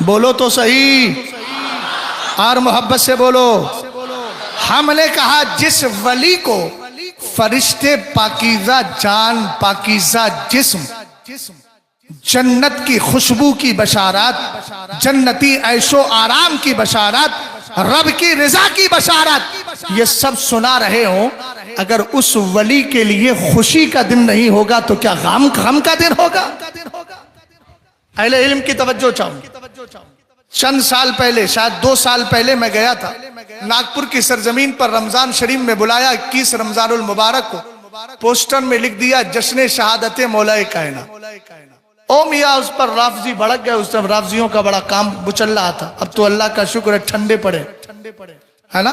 بولو تو صحیح اور محبت سے بولو۔ ہم نے کہا جس ولی کو فرشتے پاکیزہ جان پاکیزہ جسم جنت کی خوشبو کی بشارات، جنتی عیش و آرام کی بشارات، رب کی رضا کی بشارات یہ سب سنا رہے ہوں، اگر اس ولی کے لیے خوشی کا دن نہیں ہوگا تو کیا غم کا دن ہوگا؟ اہل علم کی توجہ چاہوں۔ چند سال پہلے شاید 2 سال پہلے میں گیا تھا ناگپور کی سرزمین پر، رمضان شریف میں بلایا 21 رمضان المبارک کو، پوسٹر میں لکھ دیا جشن شہادت مولا کائنات۔ او میاں اس پر رافضی بھڑک گئے، اس طرف رافضیوں کا بڑا کام بچل رہا تھا، اب تو اللہ کا شکر ہے ٹھنڈے پڑے ہے نا۔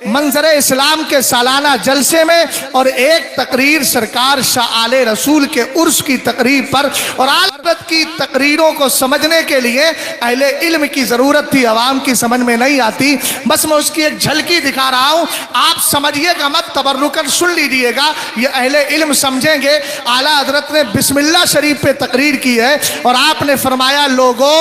منظر اسلام کے سالانہ جلسے میں اور ایک تقریر سرکار شاہ آل رسول کے عرس کی تقریر پر، اور آل حضرت کی تقریروں کو سمجھنے کے لیے اہل علم کی ضرورت تھی، عوام کی سمجھ میں نہیں آتی۔ بس میں اس کی ایک جھلکی دکھا رہا ہوں، آپ سمجھیے گا مت، تبرکن سن لیجیے گا، یہ اہل علم سمجھیں گے۔ اعلیٰ حضرت نے بسم اللہ شریف پہ تقریر کی ہے اور آپ نے فرمایا لوگوں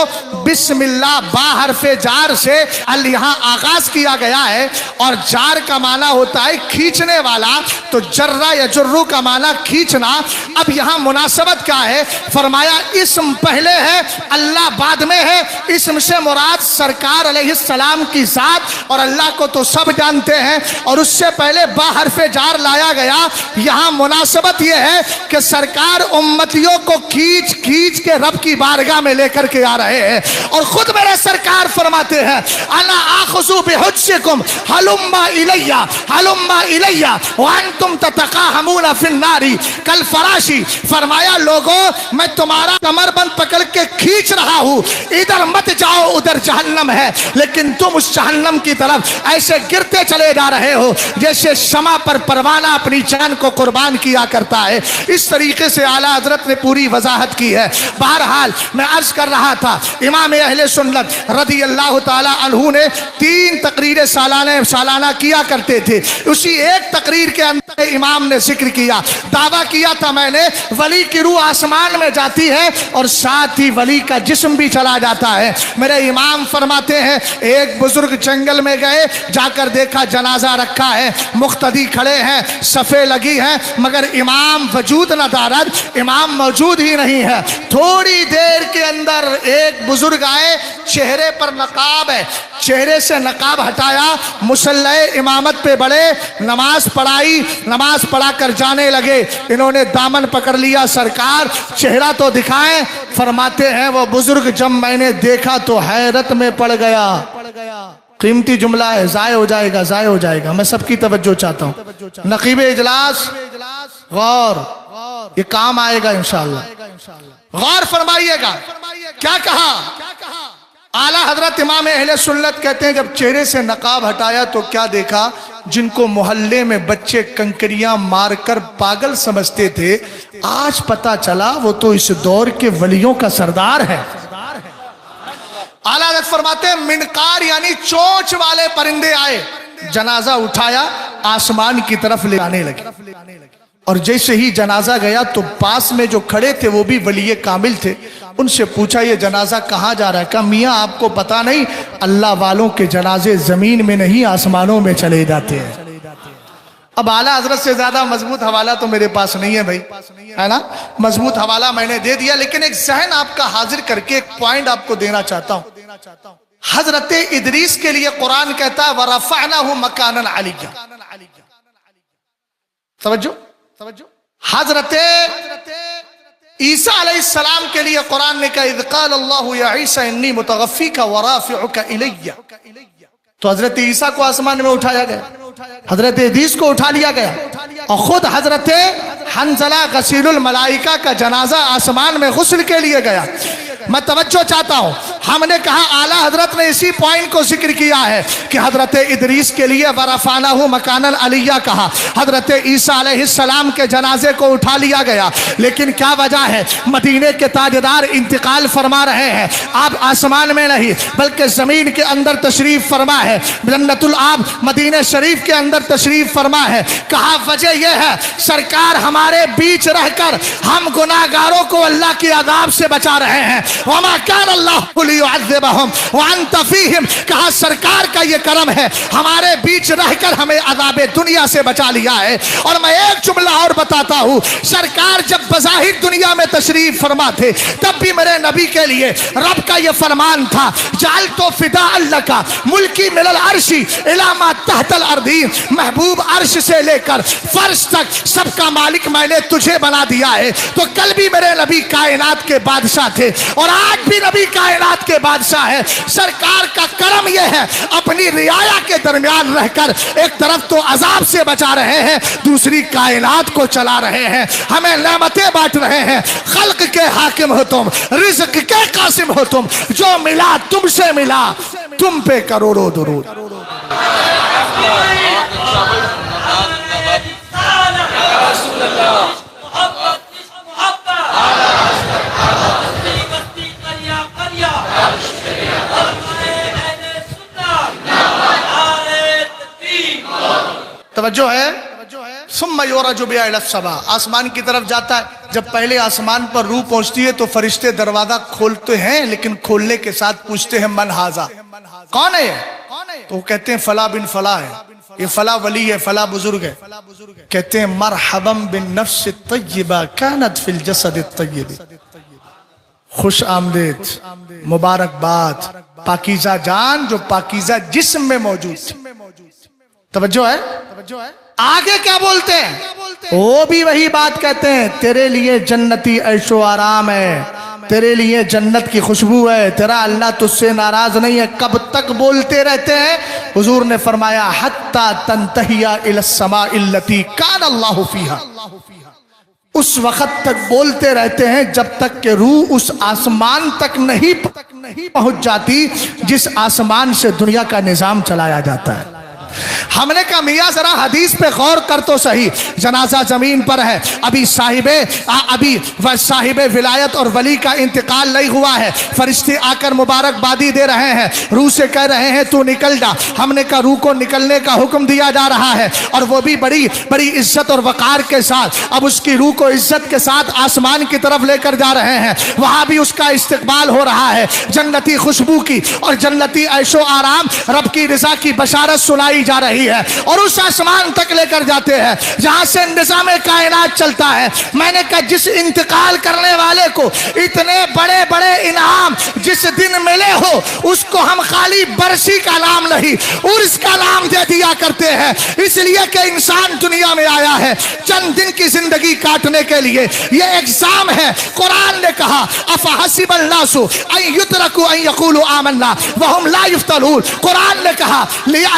بسم اللہ با حرف جار سے یہاں آغاز کیا گیا ہے، اور جار کا معنی ہوتا ہے کھینچنے والا، تو جرہ یا جرو کا معنی کھینچنا۔ اب یہاں مناسبت کیا ہے؟ فرمایا اسم پہلے ہے، اللہ بعد میں ہے۔ اسم سے مراد سرکار علیہ السلام کی ذات، اور اللہ کو تو سب جانتے ہیں، اور اس سے پہلے با حرف جار لایا گیا۔ یہاں مناسبت یہ ہے کہ سرکار امتیوں کو کھینچ کھینچ کے رب کی بارگاہ میں لے کر کے آ رہے ہیں، اور خود میرے سرکار فرماتے ہیں انا آخذ بحجکم ہلما الیہ ہلما الیہ وانتم تتقاہمون فی النار کالفراشی۔ فرمایا لوگوں میں تمہارا کمر بند پکڑ کے کھینچ رہا ہوں، ادھر مت جاؤ، ادھر جہنم ہے، لیکن تم اس جہنم کی طرف ایسے گرتے چلے جا رہے ہو جیسے شمع پر پروانہ اپنی جان کو قربان کیا کرتا ہے۔ اس طریقے سے اعلیٰ حضرت نے پوری وضاحت کی ہے۔ بہرحال میں عرض کر رہا تھا امام اہل سنت رضی اللہ تعالی عنہ نے 3 تقریر سالانہ کیا کرتے تھے۔ اسی ایک تقریر کے اندر امام نے ذکر کیا، دعویٰ کیا تھا میں نے ولی کی روح آسمان میں جاتی ہے اور ساتھ ہی ولی کا جسم بھی چلا جاتا ہے۔ میرے امام فرماتے ہیں ایک بزرگ جنگل میں گئے، جا کر دیکھا جنازہ رکھا ہے، مقتدی کھڑے ہیں، صفیں لگی ہیں، مگر امام وجود نہ دارد، امام موجود ہی نہیں ہے۔ تھوڑی دیر کے اندر ایک بزرگ آئے، چہرے پر نقاب ہے، چہرے سے نقاب ہٹایا، مصلی امامت پہ بڑھے، نماز پڑھائی، نماز پڑھا کر جانے لگے۔ انہوں نے دامن پکڑ لیا، سرکار چہرہ تو دکھائیں۔ فرماتے ہیں وہ بزرگ جب میں نے دیکھا تو حیرت میں پڑ گیا۔ قیمتی جملہ ہے، ضائع ہو جائے گا، ضائع ہو جائے گا، میں سب کی توجہ چاہتا ہوں۔ نقیب اجلاس غور، یہ کام آئے گا انشاءاللہ، غور فرمائیے گا۔ کیا کہا اعلیٰ حضرت امام اہل سنت کہتے ہیں جب چہرے سے نقاب ہٹایا تو کیا دیکھا؟ جن کو محلے میں بچے کنکریاں مار کر پاگل سمجھتے تھے، آج پتا چلا وہ تو اس دور کے ولیوں کا سردار ہے۔ اعلیٰ حضرت فرماتے ہیں منقار یعنی چونچ والے پرندے آئے، جنازہ اٹھایا، آسمان کی طرف لے جانے لگے، اور جیسے ہی جنازہ گیا تو پاس میں جو کھڑے تھے وہ بھی ولی کامل تھے۔ ان سے پوچھا یہ جنازہ کہاں جا رہا ہے؟ کہا میاں آپ کو پتا نہیں، اللہ والوں کے جنازے زمین میں نہیں آسمانوں میں چلے جاتے ہیں۔ اب اعلیٰ حضرت سے زیادہ مضبوط حوالہ تو میرے پاس نہیں ہے بھائی، ہے نا، مضبوط حوالہ میں نے دے دیا، لیکن ایک ذہن آپ کا حاضر کر کے ایک پوائنٹ آپ کو دینا چاہتا ہوں۔ حضرت ادریس کے لیے قرآن کہتا ہے وَرَفَعْنَهُ مَكَانًا عَلِيًّا۔ توجہ، حضرت عیسیٰ علیہ السلام کے لیے قرآن نے کہا اذ قال اللہ یا عیسیٰ انی متغفیک ورافعک الی، تو حضرت عیسیٰ کو آسمان میں اٹھایا گیا، حضرت ادریس کو اٹھا لیا گیا، اور خود حضرت حنظلہ غسیل الملائکہ کا جنازہ آسمان میں غسل کے لیے گیا۔ میں توجہ چاہتا ہوں، ہم نے کہا اعلیٰ حضرت نے اسی پوائنٹ کو ذکر کیا ہے کہ حضرت ادریس کے لیے ورفعناہ مکانا علیہ کہا، حضرت عیسیٰ علیہ السلام کے جنازے کو اٹھا لیا گیا، لیکن کیا وجہ ہے؟ مدینے کے تاجدار انتقال فرما رہے ہیں، آپ آسمان میں نہیں بلکہ زمین کے اندر تشریف فرما ہے، جنت العاب مدینہ شریف کے اندر تشریف فرما ہے۔ کہا وجہ یہ ہے سرکار ہمارے بیچ رہ کر ہم گناہگاروں کو اللہ کے عذاب سے بچا رہے ہیں۔ وما كان الله ليعذبهم وانت فيهم، کہا سرکار کا یہ کرم ہے ہمارے بیچ رہ کر ہمیں عذاب دنیا سے بچا لیا ہے۔ اور میں ایک جملہ اور بتاتا ہوں، سرکار جب بظاہر دنیا میں تشریف فرما تھے تب بھی میرے نبی کے لیے رب کا یہ فرمان تھا جعلت فداء لک ملکی من العرش الی ما تحت الارض، محبوب عرش سے لے کر فرش تک سب کا مالک میں نے تجھے بنا دیا ہے۔ تو کل بھی میرے نبی کائنات کے بادشاہ تھے اور آج بھی نبی کائنات کے بادشاہ ہے۔ سرکار کا کرم یہ ہے اپنی رعایا کے درمیان رہ کر ایک طرف تو عذاب سے بچا رہے ہیں، دوسری کائنات کو چلا رہے ہیں، ہمیں نعمتیں بانٹ رہے ہیں۔ خلق کے حاکم ہو تم، رزق کے قاسم ہو تم، جو ملا تم سے ملا، تم پہ کروڑوں درود۔ توجہ ہے؟ ثم یعرج بها الی السماء، آسمان کی طرف جاتا ہے. جب پہلے آسمان پر روح پہنچتی ہے تو فرشتے دروازہ کھولتے ہیں، لیکن کھولنے کے ساتھ پوچھتے ہیں من ھذا، کون ہے یہ؟ تو وہ کہتے ہیں فلاں بن فلاں ہے، یہ فلاں ولی ہے، فلاں بزرگ ہے. کہتے ہیں مرحبا بالنفس الطیبہ کانت فی الجسد الطیب، خوش آمدید، مبارکباد، پاکیزہ جان جو پاکیزہ جسم میں موجود تھی. توجہ ہے؟ آگے کیا بولتے ہیں؟ وہ بھی وہی بات کہتے ہیں، تیرے لیے جنتی عیش و آرام ہے، تیرے لیے جنت کی خوشبو ہے، تیرا اللہ تجھ سے ناراض نہیں ہے. کب تک بولتے رہتے ہیں؟ حضور نے فرمایا حتی تنتہی الی السماء التی کان اللہ فیہا، اس وقت تک بولتے رہتے ہیں جب تک کہ روح اس آسمان تک نہیں پہنچ جاتی جس آسمان سے دنیا کا نظام چلایا جاتا ہے. ہم نے کہا میاں ذرا حدیث پہ غور کر تو صحیح، جنازہ زمین پر ہے، ابھی صاحب ولایت اور ولی کا انتقال نہیں ہوا ہے، فرشتے آ کر مبارکبادی دے رہے ہیں، روح سے کہہ رہے ہیں تو نکل جا. ہم نے کہا روح کو نکلنے کا حکم دیا جا رہا ہے، اور وہ بھی بڑی بڑی عزت اور وقار کے ساتھ. اب اس کی روح کو عزت کے ساتھ آسمان کی طرف لے کر جا رہے ہیں، وہاں بھی اس کا استقبال ہو رہا ہے، جنتی خوشبو کی اور جنتی عیش و آرام، رب کی رضا کی بشارت سنائی جا رہی ہے، اور اس آسمان تک لے کر جاتے ہیں جہاں سے نظام کائنات چلتا ہے. میں نے کہا جس انتقال کرنے والے کو اتنے بڑے بڑے انعام جس دن ملے ہو، اس کو ہم خالی برسی کا نام نہیں عرس کا نام دے دیا کرتے ہیں، اس لیے کہ انسان دنیا میں آیا ہے چند دن کی زندگی کاٹنے کے لیے. یہ ایگزام ہے. قرآن نے کہا افحسب الناس ان یترکوا ان یقولوا آمنا وهم لا یفتنون. قرآن نے کہا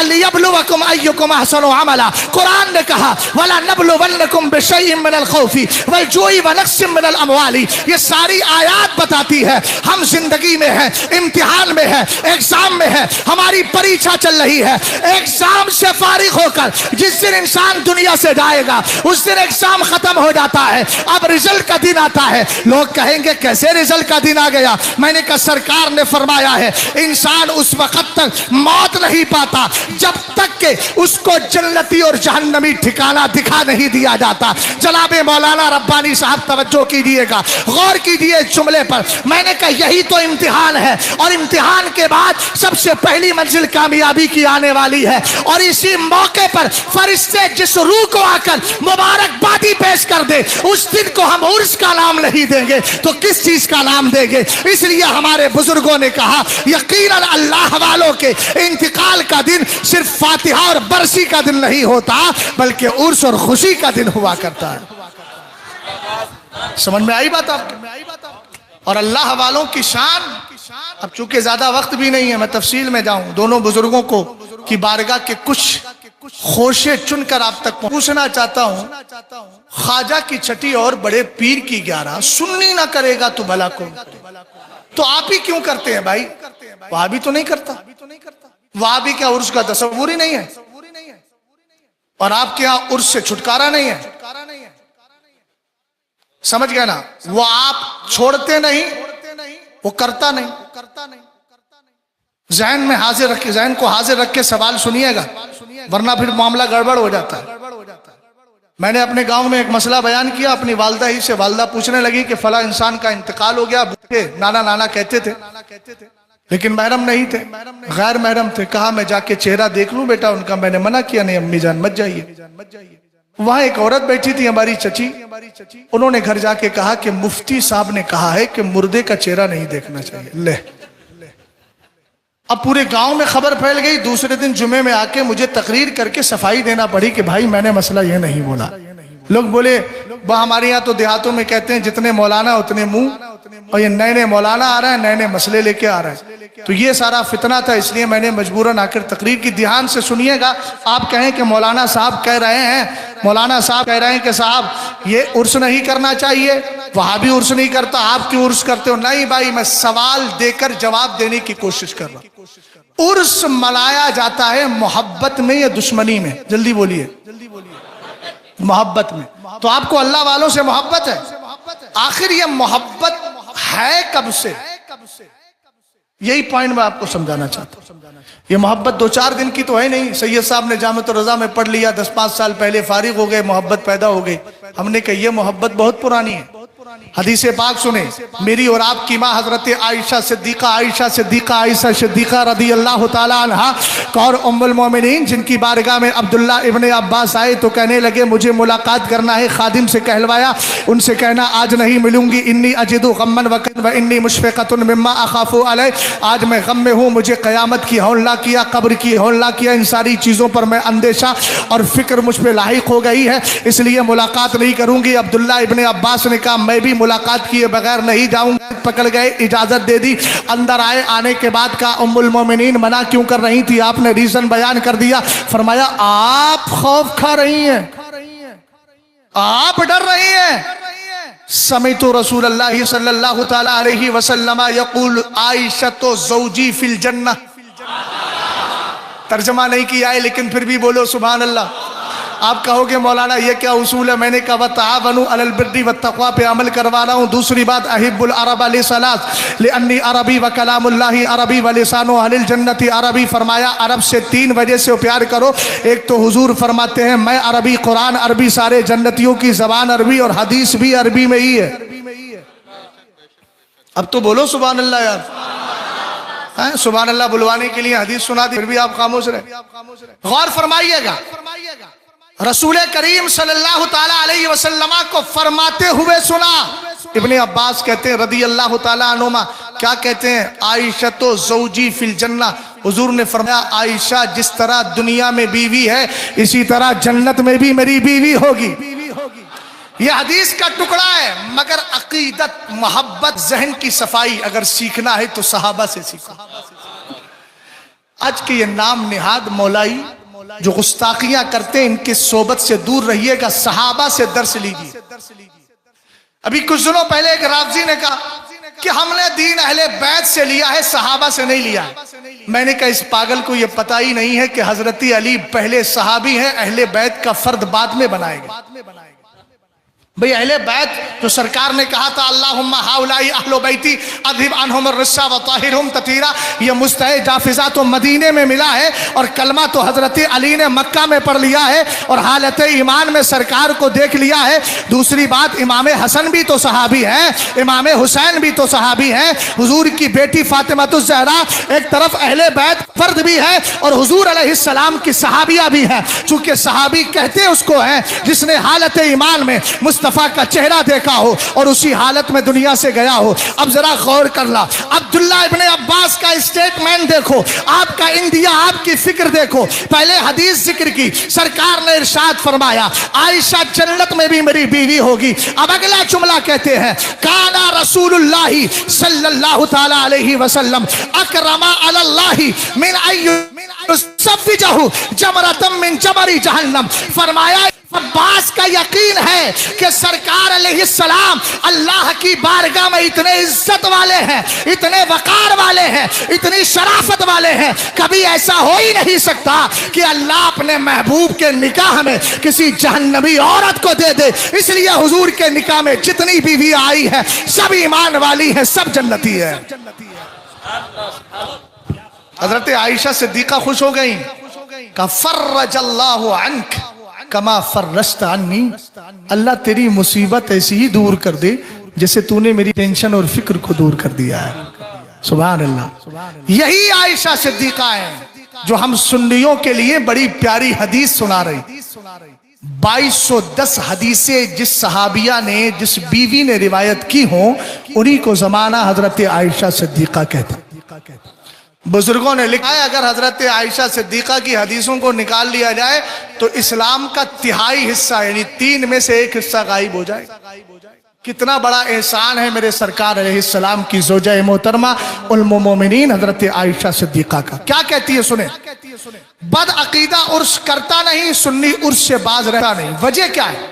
لیبلوکم ایکم احسن عملا. قرآن نے کہا وَلَنَبْلُوَنَّكُمْ بِشَيْءٍ مِّنَ الْخَوْفِ وَالْجُوعِ وَنَقْصٍ مِّنَ الْأَمْوَالِ. یہ ساری آیات بتاتی ہے ہم زندگی میں ہیں، امتحان میں ہے، ایگزام میں ہے، ہماری پریچھا چل رہی ہے. ایگزام سے فارغ ہو کر جس دن انسان دنیا سے جائے گا اس دن ایگزام ختم ہو جاتا ہے، اب رزلٹ کا دن آتا ہے. لوگ کہیں گے کیسے رزلٹ کا دن آ گیا؟ میں نے کہا سرکار نے فرمایا ہے انسان اس وقت تک موت نہیں پاتا جب تک کہ اس کو جنتی اور جہنمی ٹھکانہ دکھا نہیں دیا جاتا. جناب مولانا ربانی صاحب توجہ کیجئے گا، غور کیجئے اس جملے پر. میں نے کہا یہی تو امتحان ہے، اور امتحان کے بعد سب سے پہلی منزل کامیابی کی آنے والی ہے. اور اسی موقع پر فرشتے جس روح کو آ کر مبارکبادی پیش کر دے اس دن کو ہم عرس کا نام نہیں دیں گے تو کس چیز کا نام دیں گے؟ اس لیے ہمارے بزرگوں نے کہا یقیناً اللہ والوں کے انتقال کا دن صرف فاتحہ اور برسی کا دن نہیں ہوتا بلکہ عرس اور خوشی کا دن ہوا کرتا ہے. سمجھ میں آئی بات آپ کو؟ اور اللہ والوں کی شان، اب چونکہ زیادہ وقت بھی نہیں ہے میں تفصیل میں جاؤں، دونوں بزرگوں کو کی بارگاہ کے کچھ خوشے چن کر آپ تک پوچھنا چاہتا ہوں. خواجہ کی چھٹی اور بڑے پیر کی 11 سنی نہ کرے گا تو بھلا کون؟ تو آپ ہی کیوں کرتے ہیں بھائی؟ وہاں بھی تو نہیں کرتا، وہاں بھی کیا عرس کا تصور ہی نہیں ہے؟ اور آپ کے ہاں عرس سے چھٹکارا نہیں ہے؟ سمجھ گئے نا؟ وہ آپ چھوڑتے نہیں، وہ کرتا نہیں. ذہن میں حاضر رکھے، ذہن کو حاضر رکھ کے سوال سنیے گا ورنہ پھر معاملہ گڑبڑ ہو جاتا ہے. میں نے اپنے گاؤں میں ایک مسئلہ بیان کیا، اپنی والدہ ہی سے والدہ پوچھنے لگی کہ فلاں انسان کا انتقال ہو گیا، نانا نانا کہتے تھے لیکن محرم نہیں تھے، غیر محرم تھے. کہا میں جا کے چہرہ دیکھ لوں بیٹا ان کا؟ میں نے منع کیا نہیں امی جان مت جائیے. وہاں ایک عورت بیٹھی تھی ہماری چچی، انہوں نے گھر جا کے کہا کہ مفتی صاحب نے کہا ہے کہ مردے کا چہرہ نہیں دیکھنا چاہیے. لے اب پورے گاؤں میں خبر پھیل گئی. دوسرے دن جمعے میں آ کے مجھے تقریر کر کے صفائی دینا پڑی کہ بھائی میں نے مسئلہ یہ نہیں بولا. لوگ بولے ہمارے یہاں تو دیہاتوں میں کہتے ہیں جتنے مولانا اتنے منہ، اور یہ نئے نئے مولانا آ رہے ہیں، نئے نئے مسئلے لے کے آ رہے ہیں. تو یہ سارا فتنہ تھا، اس لیے میں نے مجبوراً آ کر تقریر کی. دھیان سے سنیے گا. آپ کہیں کہ مولانا صاحب کہہ رہے ہیں، مولانا صاحب کہہ رہے ہیں کہ صاحب یہ عرس نہیں کرنا چاہیے، وہاں بھی عرس نہیں کرتا، آپ کیوں عرس کرتے ہو؟ نہیں بھائی، میں سوال دے کر جواب دینے کی کوشش کر رہا ہوں. عرس منایا جاتا ہے محبت میں یا دشمنی میں؟ جلدی بولیے. محبت میں. تو آپ کو اللہ والوں سے محبت ہے. آخر یہ محبت ہے کب سے؟ یہی پوائنٹ میں آپ کو سمجھانا چاہتا ہوں. یہ محبت دو چار دن کی تو ہے نہیں. سید صاحب نے جامعۃ الرضا میں پڑھ لیا, 10-5 سال پہلے فارغ ہو گئے, محبت پیدا ہو گئی. ہم نے کہا یہ محبت بہت پرانی ہے. حدیث پاک سنیں, میری اور آپ کی ماں حضرت عائشہ صدیقہ رضی اللہ تعالی عنہ اور ام المومنین, جن کی بارگاہ میں عبداللہ ابن عباس آئے تو کہنے لگے مجھے ملاقات کرنا ہے. خادم سے کہلوایا, ان سے کہنا آج نہیں ملوں گی, انی اجد غما وانی مشفقۃ مما اخاف علیہ, آج میں غم میں ہوں, مجھے قیامت کی ہولنا کیا, قبر کی ہولنا کیا, ان ساری چیزوں پر میں اندیشہ اور فکر مجھ پہ لاحق ہو گئی ہے, اس لیے ملاقات نہیں کروں گی. عبداللہ ابن عباس نے کہا میں بھی ملاقات کیے بغیر نہیں جاؤں گا. پکڑ گئے, اجازت دے دی, اندر آئے. آنے کے بعد کہا ام المومنین منع کیوں کر رہی تھی؟ آپ نے ریزن بیان کر دیا. فرمایا آپ خوف کھا رہی ہیں, آپ ڈر رہی ہیں. سمعت رسول اللہ صلی اللہ تعالی علیہ وسلم یقول عائشۃ زوجی فی الجنہ. ترجمہ نہیں کیا ہے لیکن پھر بھی بولو سبحان اللہ. آپ کہو گے مولانا یہ کیا اصول ہے؟ میں نے کہا وتعاونوا علی البر والتقوی پہ عمل کروا رہا ہوں. دوسری بات احب العرب لثلاث لانی عربی وکلام اللہ عربی ولسان اہل الجنت عربی. فرمایا عرب سے 3 وجہ سے پیار کرو. ایک تو حضور فرماتے ہیں میں عربی, قرآن عربی, سارے جنتیوں کی زبان عربی اور حدیث بھی عربی میں ہی ہے. اب تو بولو سبحان اللہ یار. سبحان اللہ بلوانے کے لیے حدیث سنا دی, پھر بھی آپ خاموش رہے. غور فرمائیے گا, رسول کریم صلی اللہ تعالی علیہ وسلم کو فرماتے ہوئے سنا. ابن عباس کہتے ہیں رضی اللہ تعالی عنہما, کیا کہتے ہیں؟ عائشۃ زوجی فی الجنہ. حضور نے فرمایا عائشہ جس طرح دنیا میں بیوی ہے اسی طرح جنت میں بھی میری بیوی ہوگی. یہ حدیث کا ٹکڑا ہے, مگر عقیدت, محبت, ذہن کی صفائی اگر سیکھنا ہے تو صحابہ سے سیکھو. آج کے یہ نام نہاد مولائی جو گستاخیاں کرتے ہیں ان کے صحبت سے دور رہیے گا, صحابہ سے درس لیجیے. ابھی کچھ دنوں پہلے ایک رافضی نے کہا کہ ہم نے دین اہل بیت سے لیا ہے, صحابہ سے نہیں لیا ہے. میں نے کہا اس پاگل کو یہ پتہ ہی نہیں ہے کہ حضرت علی پہلے صحابی ہیں, اہل بیت کا فرد بعد میں بنائے گا. بھئی اہل بیت جو سرکار نے کہا تھا اللہم ہاؤلائی اہل بیتی اذہب عنہم الرجس وطہرہم تطہیرا, یہ مستحق جافظہ تو مدینے میں ملا ہے اور کلمہ تو حضرت علی نے مکہ میں پڑھ لیا ہے اور حالت ایمان میں سرکار کو دیکھ لیا ہے. دوسری بات امام حسن بھی تو صحابی ہیں, امام حسین بھی تو صحابی ہیں, حضور کی بیٹی فاطمہ الزہرا ایک طرف اہل بیت فرد بھی ہے اور حضور علیہ السلام کی صحابیہ بھی ہیں. چونکہ صحابی کہتے اس کو ہیں جس نے حالت ایمان میں مصطفیٰ کا چہرہ دیکھا ہو اور اسی حالت میں دنیا سے گیا ہو. اب ذرا غور کر لا, عبداللہ ابن عباس کا اسٹیٹمنٹ دیکھو, آپ کا اندیا, آپ کی فکر دیکھو. پہلے حدیث ذکر کی, سرکار نے ارشاد فرمایا عائشہ جنت میں بھی میری بیوی ہوگی. اب اگلا جملہ کہتے ہیں کانا رسول اللہ صلی اللہ تعالی علیہ وسلم اکرم علی اللہ من ایصفجہ جمرۃ من جمر جہنم. فرمایا عباس کا یقین ہے کہ سرکار علیہ السلام اللہ کی بارگاہ میں اتنے عزت والے ہیں, اتنے وقار والے ہیں, اتنی شرافت والے ہیں, کبھی ایسا ہو ہی نہیں سکتا کہ اللہ اپنے محبوب کے نکاح میں کسی جہنمی عورت کو دے دے. اس لیے حضور کے نکاح میں جتنی بیوی آئی ہے سب ایمان والی ہے, سب جنتی ہے. حضرت عائشہ صدیقہ خوش ہو گئیں, کہ فرج اللہ عنک کما فرجت عنی, اللہ تیری مصیبت ایسی ہی دور کر دے جیسے تو نے میری ٹینشن اور فکر کو دور کر دیا ہے. سبحان اللہ. یہی عائشہ صدیقہ ہیں جو ہم سنیوں کے لیے بڑی پیاری حدیث سنا رہی. 2210 حدیثیں جس صحابیہ نے, جس بیوی نے روایت کی ہوں, انہی کو زمانہ حضرت عائشہ صدیقہ کہتا. بزرگوں نے لکھا ہے اگر حضرت عائشہ صدیقہ کی حدیثوں کو نکال لیا جائے تو اسلام کا 1/3 حصہ یعنی 3 میں سے 1 حصہ غائب ہو جائے. کتنا بڑا احسان ہے میرے سرکار علیہ السلام کی زوجہ محترمہ ام المومنین حضرت عائشہ صدیقہ کا. کیا کہتی ہے سنیں, بد عقیدہ عرس کرتا نہیں, سنی عرس سے باز رہتا نہیں. وجہ کیا ہے؟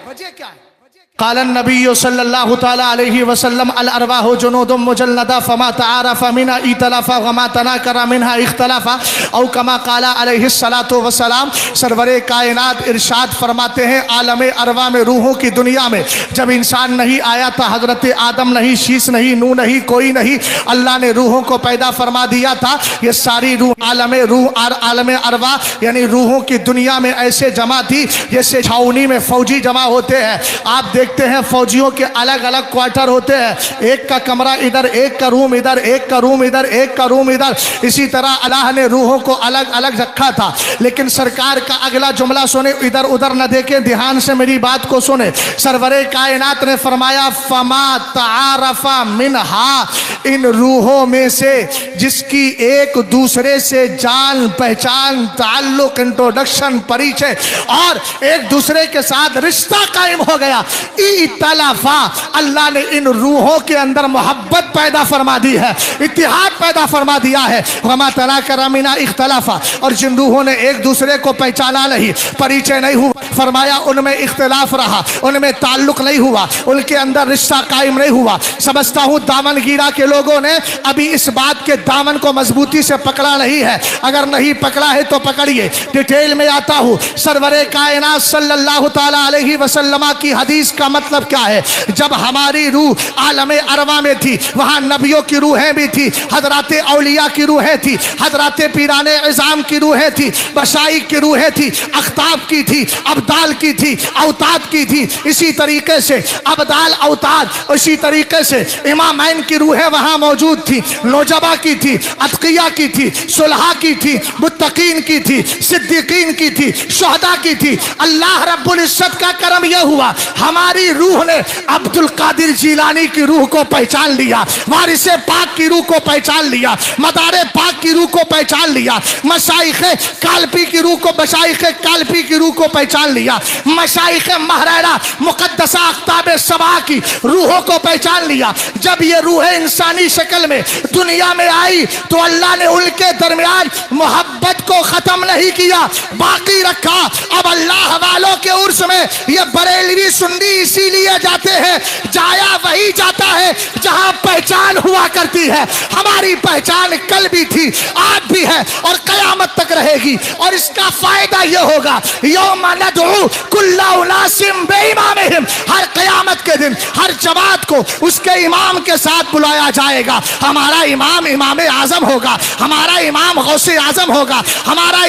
قال النبي صلى الله تعالى عليه وسلم الارواح جنود مجندة فما تعارف منها ائتلف وما تناكر منها اختلف او كما قال عليه الصلاة والسلام. سرور کائنات ارشاد فرماتے ہیں عالم ارواح میں روحوں کی دنیا میں جب انسان نہیں آیا تھا، حضرت آدم نہیں، شیس نہیں، نوح نہیں، کوئی نہیں، اللہ نے روحوں کو پیدا فرما دیا تھا. یہ ساری روح عالم ارواح یعنی روحوں کی دنیا میں ایسے جمع تھی جیسے چھاؤنی میں فوجی جمع ہوتے ہیں. آپ دیکھتے ہیں فوجیوں کے الگ الگ کوارٹر ہوتے ہیں، ایک کا کمرہ ادھر، ایک کا روم ادھر، ایک کا روم ادھر، ایک کا روم ادھر. اسی طرح اللہ نے روحوں کو الگ الگ رکھا تھا. لیکن سرکار کا اگلا جملہ سنے، ادھر ادھر نہ دیکھیں، دھیان سے میری بات کو سنیں. سرور کائنات نے فرمایا فما تعارف منہا، ان روحوں میں سے جس کی ایک دوسرے سے جان پہچان، تعلق، انٹروڈکشن، پریچے اور ایک دوسرے کے ساتھ رشتہ قائم ہو گیا، ائتلافا، اللہ نے ان روحوں کے اندر محبت پیدا فرما دی ہے، اتحاد پیدا فرما دیا ہے. وما تناکر منہا اختلافا، اور جن روحوں نے ایک دوسرے کو پہچانا نہیں، پریچے نہیں ہوا، فرمایا ان میں اختلاف رہا، ان میں تعلق نہیں ہوا، ان کے اندر رشتہ قائم نہیں ہوا. سمجھتا ہوں دامن گیرا کے لوگوں نے ابھی اس بات کے دامن کو مضبوطی سے پکڑا نہیں ہے. اگر نہیں پکڑا ہے تو پکڑیے. ڈیٹیل میں آتا ہوں. سرور کائنات صلی اللہ تعالی علیہ وسلم کی حدیث کا مطلب کیا ہے؟ جب ہماری روح عالم ارواح میں تھی، وہاں نبیوں کی روحیں بھی تھی، حضرات اولیاء کی روحیں تھی، حضرات پیران عظام کی روحیں تھی، مشائخ کی روحیں تھی، اقطاب کی تھی، ابدال کی تھی، اوتاد کی تھی. اسی طریقے سے ابدال، اوتاد، اسی طریقے سے امامین کی روحیں وہاں موجود تھی، نوجبا کی تھی، اتقیاء کی تھی، صلحاء کی تھی، متقین کی تھی، صدیقین کی تھی، شہداء کی تھی. اللہ رب العزت کا کرم یہ ہوا ہماری روح نے عبد القادر جیلانی کی روح کو پہچان لیا، وارث پاک کی روح کو پہچان لیا، مدار پاک کی روح کو پہچان لیا، مشائخ کالپی کی روح کو، مشائخ کالپی کی روح کو پہچان لیا، مشائخ مہرارہ مقدسہ اقطاب سبا کی روحوں کو پہچان لیا. جب یہ روح انسانی شکل میں دنیا میں آئی تو اللہ نے ان کے درمیان محبت کو ختم نہیں کیا، باقی رکھا. اب اللہ والوں کے عرس میں یہ بریلوی سنی اسی لیے جاتے ہیں، جایا وہی جاتا ہے جہاں پہچان ہوا کرتی ہے. ہماری پہچان کل بھی تھی، آج بھی ہے اور قیامت تک رہے گی. اور اس کا فائدہ یہ ہوگا یوم ندعو کل اناس بامامہم، ہر قیامت کے دن ہر جماعت کو اس کے امام کے ساتھ بلایا جائے گا. ہمارا امام امام اعظم ہوگا، ہمارا امام غوث اعظم ہوگا، ہمارا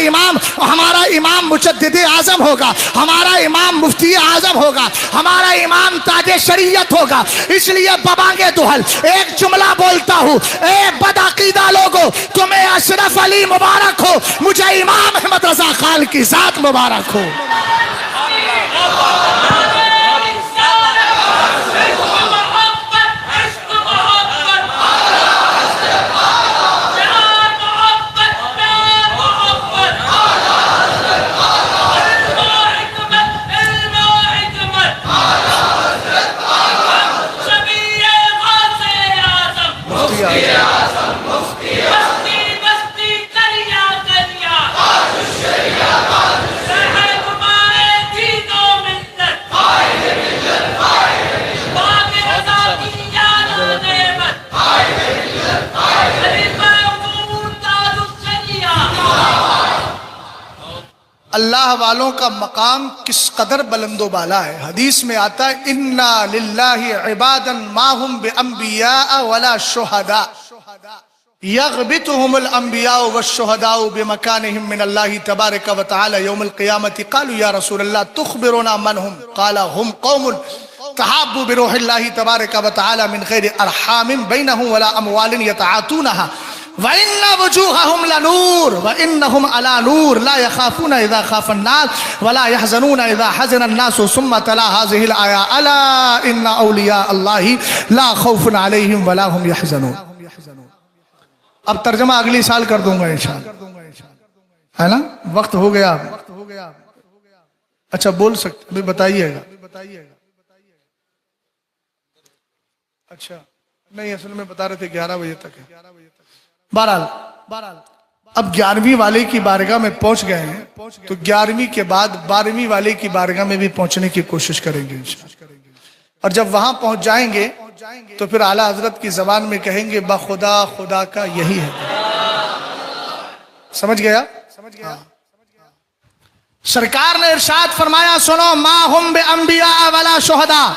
امام مجدد اعظم ہوگا، ہمارا امام مفتی اعظم ہوگا، ہمارا امام تاج شریعت ہوگا. اس لیے ببانگے دہل ایک جملہ بولتا ہوں، اے بدعقیدہ لوگو، تمہیں اشرف علی مبارک ہو، مجھے امام احمد رضا خان کی ذات مبارک ہو. اللہ والوں کا مقام کس قدر بلند و بالا ہے. حدیث میں آتا ہے انا للہ عبادا ما هم بانبیاء ولا شہداء یغبطهم الانبیاء والشہداء بمکانهم من اللہ تبارک و تعالی یوم القیامت. قالوا یا رسول اللہ تخبرنا من هم؟ قال هم قوم تحابوا بروح اللہ تبارک و تعالی من غیر ارحام بینهم ولا اموال یتعاطونها وَإِنَّ وُجُوهَهُمْ لَنُورٌ وَإِنَّهُمْ عَلَى نُورٍ لَا يَخَافُونَ إِذَا خَافَ النَّاسُ وَلَا يَحْزَنُونَ إِذَا حَزِنَ النَّاسُ ثُمَّ تَلَا هَذِهِ الْآيَةَ أَلَا إِنَّ أَوْلِيَاءَ اللَّهِ لَا خَوْفٌ عَلَيْهِمْ وَلَا هُمْ يَحْزَنُونَ. اب ترجمہ اگلی سال کر دوں گا انشاءاللہ، ہے نا؟ وقت ہو گیا. اچھا بول سکتے ابھی بتائیے گا. اچھا نہیں، اصل میں بتا رہے تھے 11 بجے تک ہے. بہرحال اب 11ویں والے کی بارگاہ میں پہنچ گئے ہیں تو 11ویں کے بعد 12ویں والے کی بارگاہ میں بھی پہنچنے کی کوشش کریں گے انشاءاللہ. اور جب وہاں پہنچ جائیں گے تو پھر اعلیٰ حضرت کی زبان میں کہیں گے بخدا خدا کا یہی ہے. سمجھ گیا؟ سرکار نے ارشاد فرمایا سنو ما ہم بانبیاء ولا شہداء،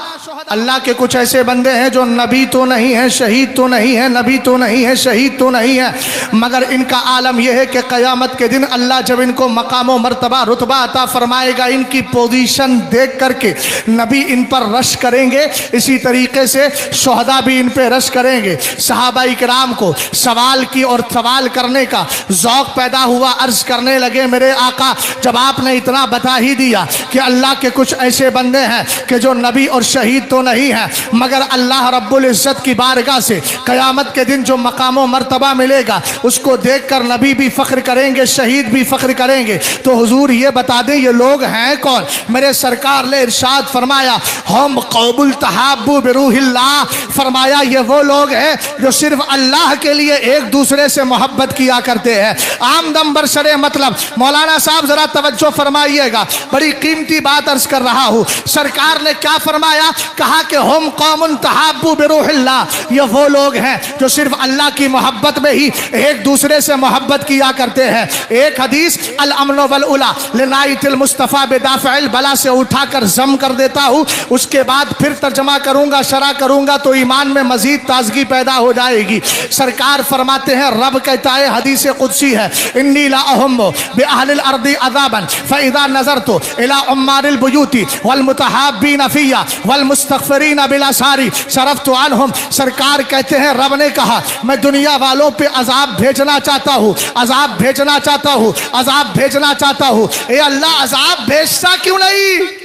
اللہ کے کچھ ایسے بندے ہیں جو نبی تو نہیں ہیں، شہید تو نہیں ہیں، نبی تو نہیں ہے، شہید تو نہیں ہے، مگر ان کا عالم یہ ہے کہ قیامت کے دن اللہ جب ان کو مقام و مرتبہ رتبہ عطا فرمائے گا، ان کی پوزیشن دیکھ کر کے نبی ان پر رش کریں گے، اسی طریقے سے شہداء بھی ان پہ رش کریں گے. صحابہ کرام کو سوال کی اور سوال کرنے کا ذوق پیدا ہوا، عرض کرنے لگے میرے آقا جب آپ نے اتنا بتا ہی دیا کہ اللہ کے کچھ ایسے بندے ہیں کہ جو نبی اور شہید تو نہیں ہیں، مگر اللہ رب العزت کی بارگاہ سے قیامت کے دن جو مقام و مرتبہ ملے گا اس کو دیکھ کر نبی بھی فخر کریں گے، شہید بھی فخر کریں گے، تو حضور یہ بتا دیں یہ لوگ ہیں کون؟ میرے سرکار نے ارشاد فرمایا ہم قوم التحابوا بروح اللہ، فرمایا یہ وہ لوگ ہیں جو صرف اللہ کے لیے ایک دوسرے سے محبت کیا کرتے ہیں. عام دم برسر مطلب مولانا صاحب ذرا توجہ فرمائیے گا، بڑی قیمتی بات عرض کر رہا ہوں. سرکار نے کیا فرمایا؟ کہا کہ ہم قوم تحابوا بروح اللہ، یہ وہ لوگ ہیں جو صرف اللہ کی محبت میں ہی ایک دوسرے سے محبت کیا کرتے ہیں. ایک حدیث الامن والعلا لنایت المصطفیٰ بدافع البلا سے اٹھا کر ضم کر دیتا ہوں، اس کے بعد پھر ترجمہ کروں گا، شرح کروں گا تو ایمان میں مزید تازگی پیدا ہو جائے گی. سرکار فرماتے ہیں رب کہتا ہے حدیث قدسی ہے انی لا اہم باہل الارض عذابا فاذا نظرت الى عمار البیوت والمتحابین فی والمستغفرین بالاسحار صرفت عنہم. سرکار کہتے ہیں رب نے کہا میں دنیا والوں پہ عذاب بھیجنا چاہتا ہوں، عذاب بھیجنا چاہتا ہوں، عذاب بھیجنا چاہتا ہوں. اے اللہ عذاب بھیجتا کیوں نہیں؟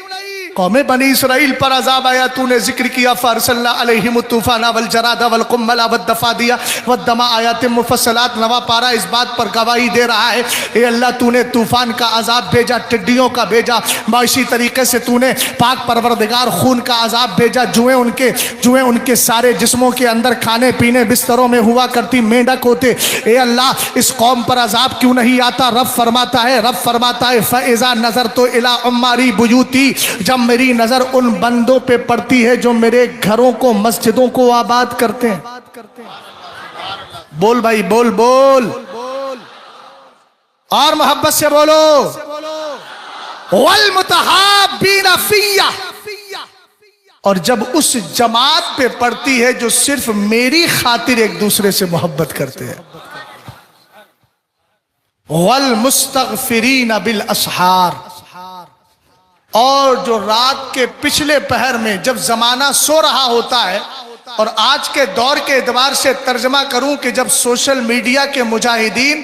قوم بنی اسرائیل پر عذاب آیا، تو نے ذکر کیا فارسلنا علیہم الطوفان والجراد والقمل والضفادع والدم آیات مفصلات. نواں پارہ اس بات پر گواہی دے رہا ہے اے اللہ تو نے طوفان کا عذاب بھیجا، ٹڈیوں کا بھیجا، اسی طریقے سے تو نے پاک پروردگار خون کا عذاب بھیجا، جوئیں ان کے سارے جسموں کے اندر کھانے پینے بستروں میں ہوا کرتی، مینڈک ہوتے. اے اللہ اس قوم پر عذاب کیوں نہیں آتا؟ رب فرماتا ہے فَإِذَا نَظَرْتُ إِلَىٰ عُمَّارِ بُيُوتِي، جب میری نظر ان بندوں پہ پڑتی ہے جو میرے گھروں کو مسجدوں کو آباد کرتے ہیں. بول بھائی بول بول اور محبت سے بولو. وَالْمُتَحَابِّينَ فِيَّ، اور جب اس جماعت پہ پڑتی ہے جو صرف میری خاطر ایک دوسرے سے محبت کرتے ہیں. وَالْمُسْتَغْفِرِينَ بِالْأَسْحَارِ، اور جو رات کے پچھلے پہر میں جب زمانہ سو رہا ہوتا ہے، اور آج کے دور کے اعتبار سے ترجمہ کروں کہ جب سوشل میڈیا کے مجاہدین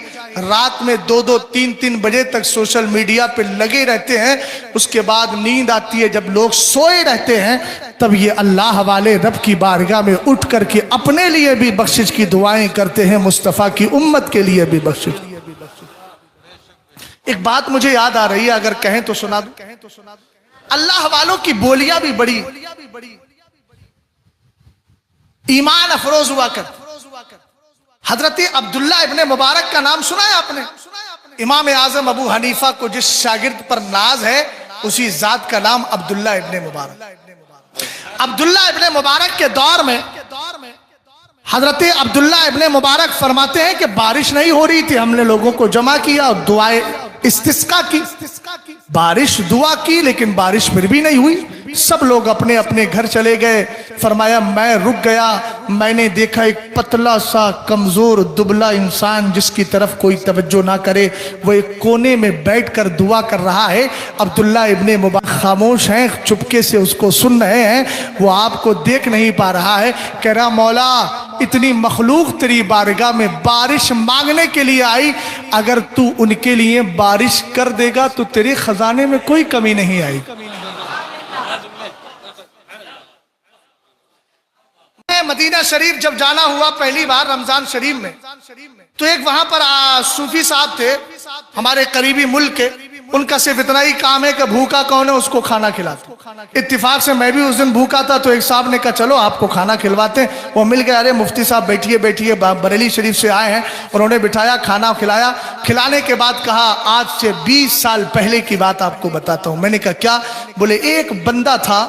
رات میں 2-3 بجے تک سوشل میڈیا پہ لگے رہتے ہیں، اس کے بعد نیند آتی ہے، جب لوگ سوئے رہتے ہیں تب یہ اللہ والے رب کی بارگاہ میں اٹھ کر کے اپنے لیے بھی بخشش کی دعائیں کرتے ہیں، مصطفیٰ کی امت کے لیے بھی بخشش. ایک بات مجھے یاد آ رہی ہے، اگر کہیں تو سنا دوں. اللہ والوں کی بولیاں بھی بڑی ایمان افروز ہوا کر. حضرت عبداللہ ابن مبارک کا نام سنا ہے آپ نے؟ امام اعظم ابو حنیفہ کو جس شاگرد پر ناز ہے اسی ذات کا نام عبداللہ ابن مبارک. عبداللہ ابن مبارک کے دور میں حضرت عبداللہ ابن مبارک فرماتے ہیں کہ بارش نہیں ہو رہی تھی، ہم نے لوگوں کو جمع کیا اور دعائیں استسقا کی، بارش دعا کی لیکن بارش پھر بھی نہیں ہوئی. سب لوگ اپنے اپنے گھر چلے گئے. فرمایا میں رک گیا، میں نے دیکھا ایک پتلا سا کمزور دبلا انسان جس کی طرف کوئی توجہ نہ کرے، وہ ایک کونے میں بیٹھ کر دعا کر رہا ہے. عبداللہ ابن مبارک خاموش ہیں، چپکے سے اس کو سن رہے ہیں، وہ آپ کو دیکھ نہیں پا رہا ہے. کہہ رہا مولا اتنی مخلوق تیری بارگاہ میں بارش مانگنے کے لیے آئی، اگر تو ان کے لیے بارش کر دے گا تو تیرے خزانے میں کوئی کمی نہیں آئی. مدینہ شریف جب جانا ہوا پہلی بار رمضان شریف میں، تو ایک وہاں پر صوفی صاحب تھے ہمارے قریبی ملک کے، ان کا صرف اتنا ہی کام ہے کہ بھوکا کون ہے اس کو کھانا کھلاتے. اتفاق سے میں بھی اس دن بھوکا تھا تو ایک صاحب نے کہا چلو آپ کو کھانا کھلواتے ہیں. وہ مل گئے، ارے مفتی صاحب بیٹھیے بیٹھیے، بریلی شریف سے آئے ہیں. انہوں نے بٹھایا، کھانا کھلایا. کھلانے کے بعد کہا آج سے 20 سال پہلے کی بات آپ کو بتاتا ہوں. میں نے کہا کیا؟ بولے ایک بندہ تھا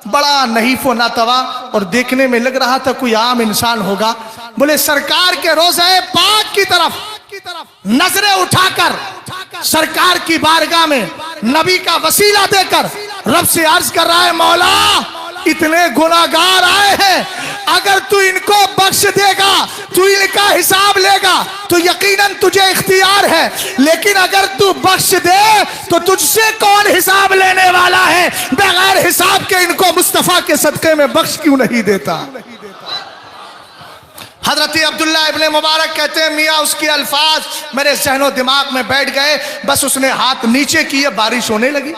بڑا نحیف و ناتوا اور دیکھنے میں لگ رہا تھا کوئی عام انسان ہوگا. بولے سرکار کے روضہ پاک کی طرف نظریں اٹھا کر سرکار کی بارگاہ میں نبی کا وسیلہ دے کر رب سے عرض کر رہا ہے مولا اتنے گناہگار آئے ہیں, اگر تو ان کو بخش دے گا تو ان کا حساب لے گا تو یقیناً تجھے اختیار ہے, لیکن اگر تو بخش دے تو تجھ سے کون حساب لینے والا ہے, بغیر حساب کے ان کو مصطفیٰ کے صدقے میں بخش کیوں نہیں دیتا. حضرت عبداللہ ابن مبارک کہتے ہیں میاں اس کے الفاظ میرے ذہن و دماغ میں بیٹھ گئے, بس اس نے ہاتھ نیچے کیے بارش ہونے لگی.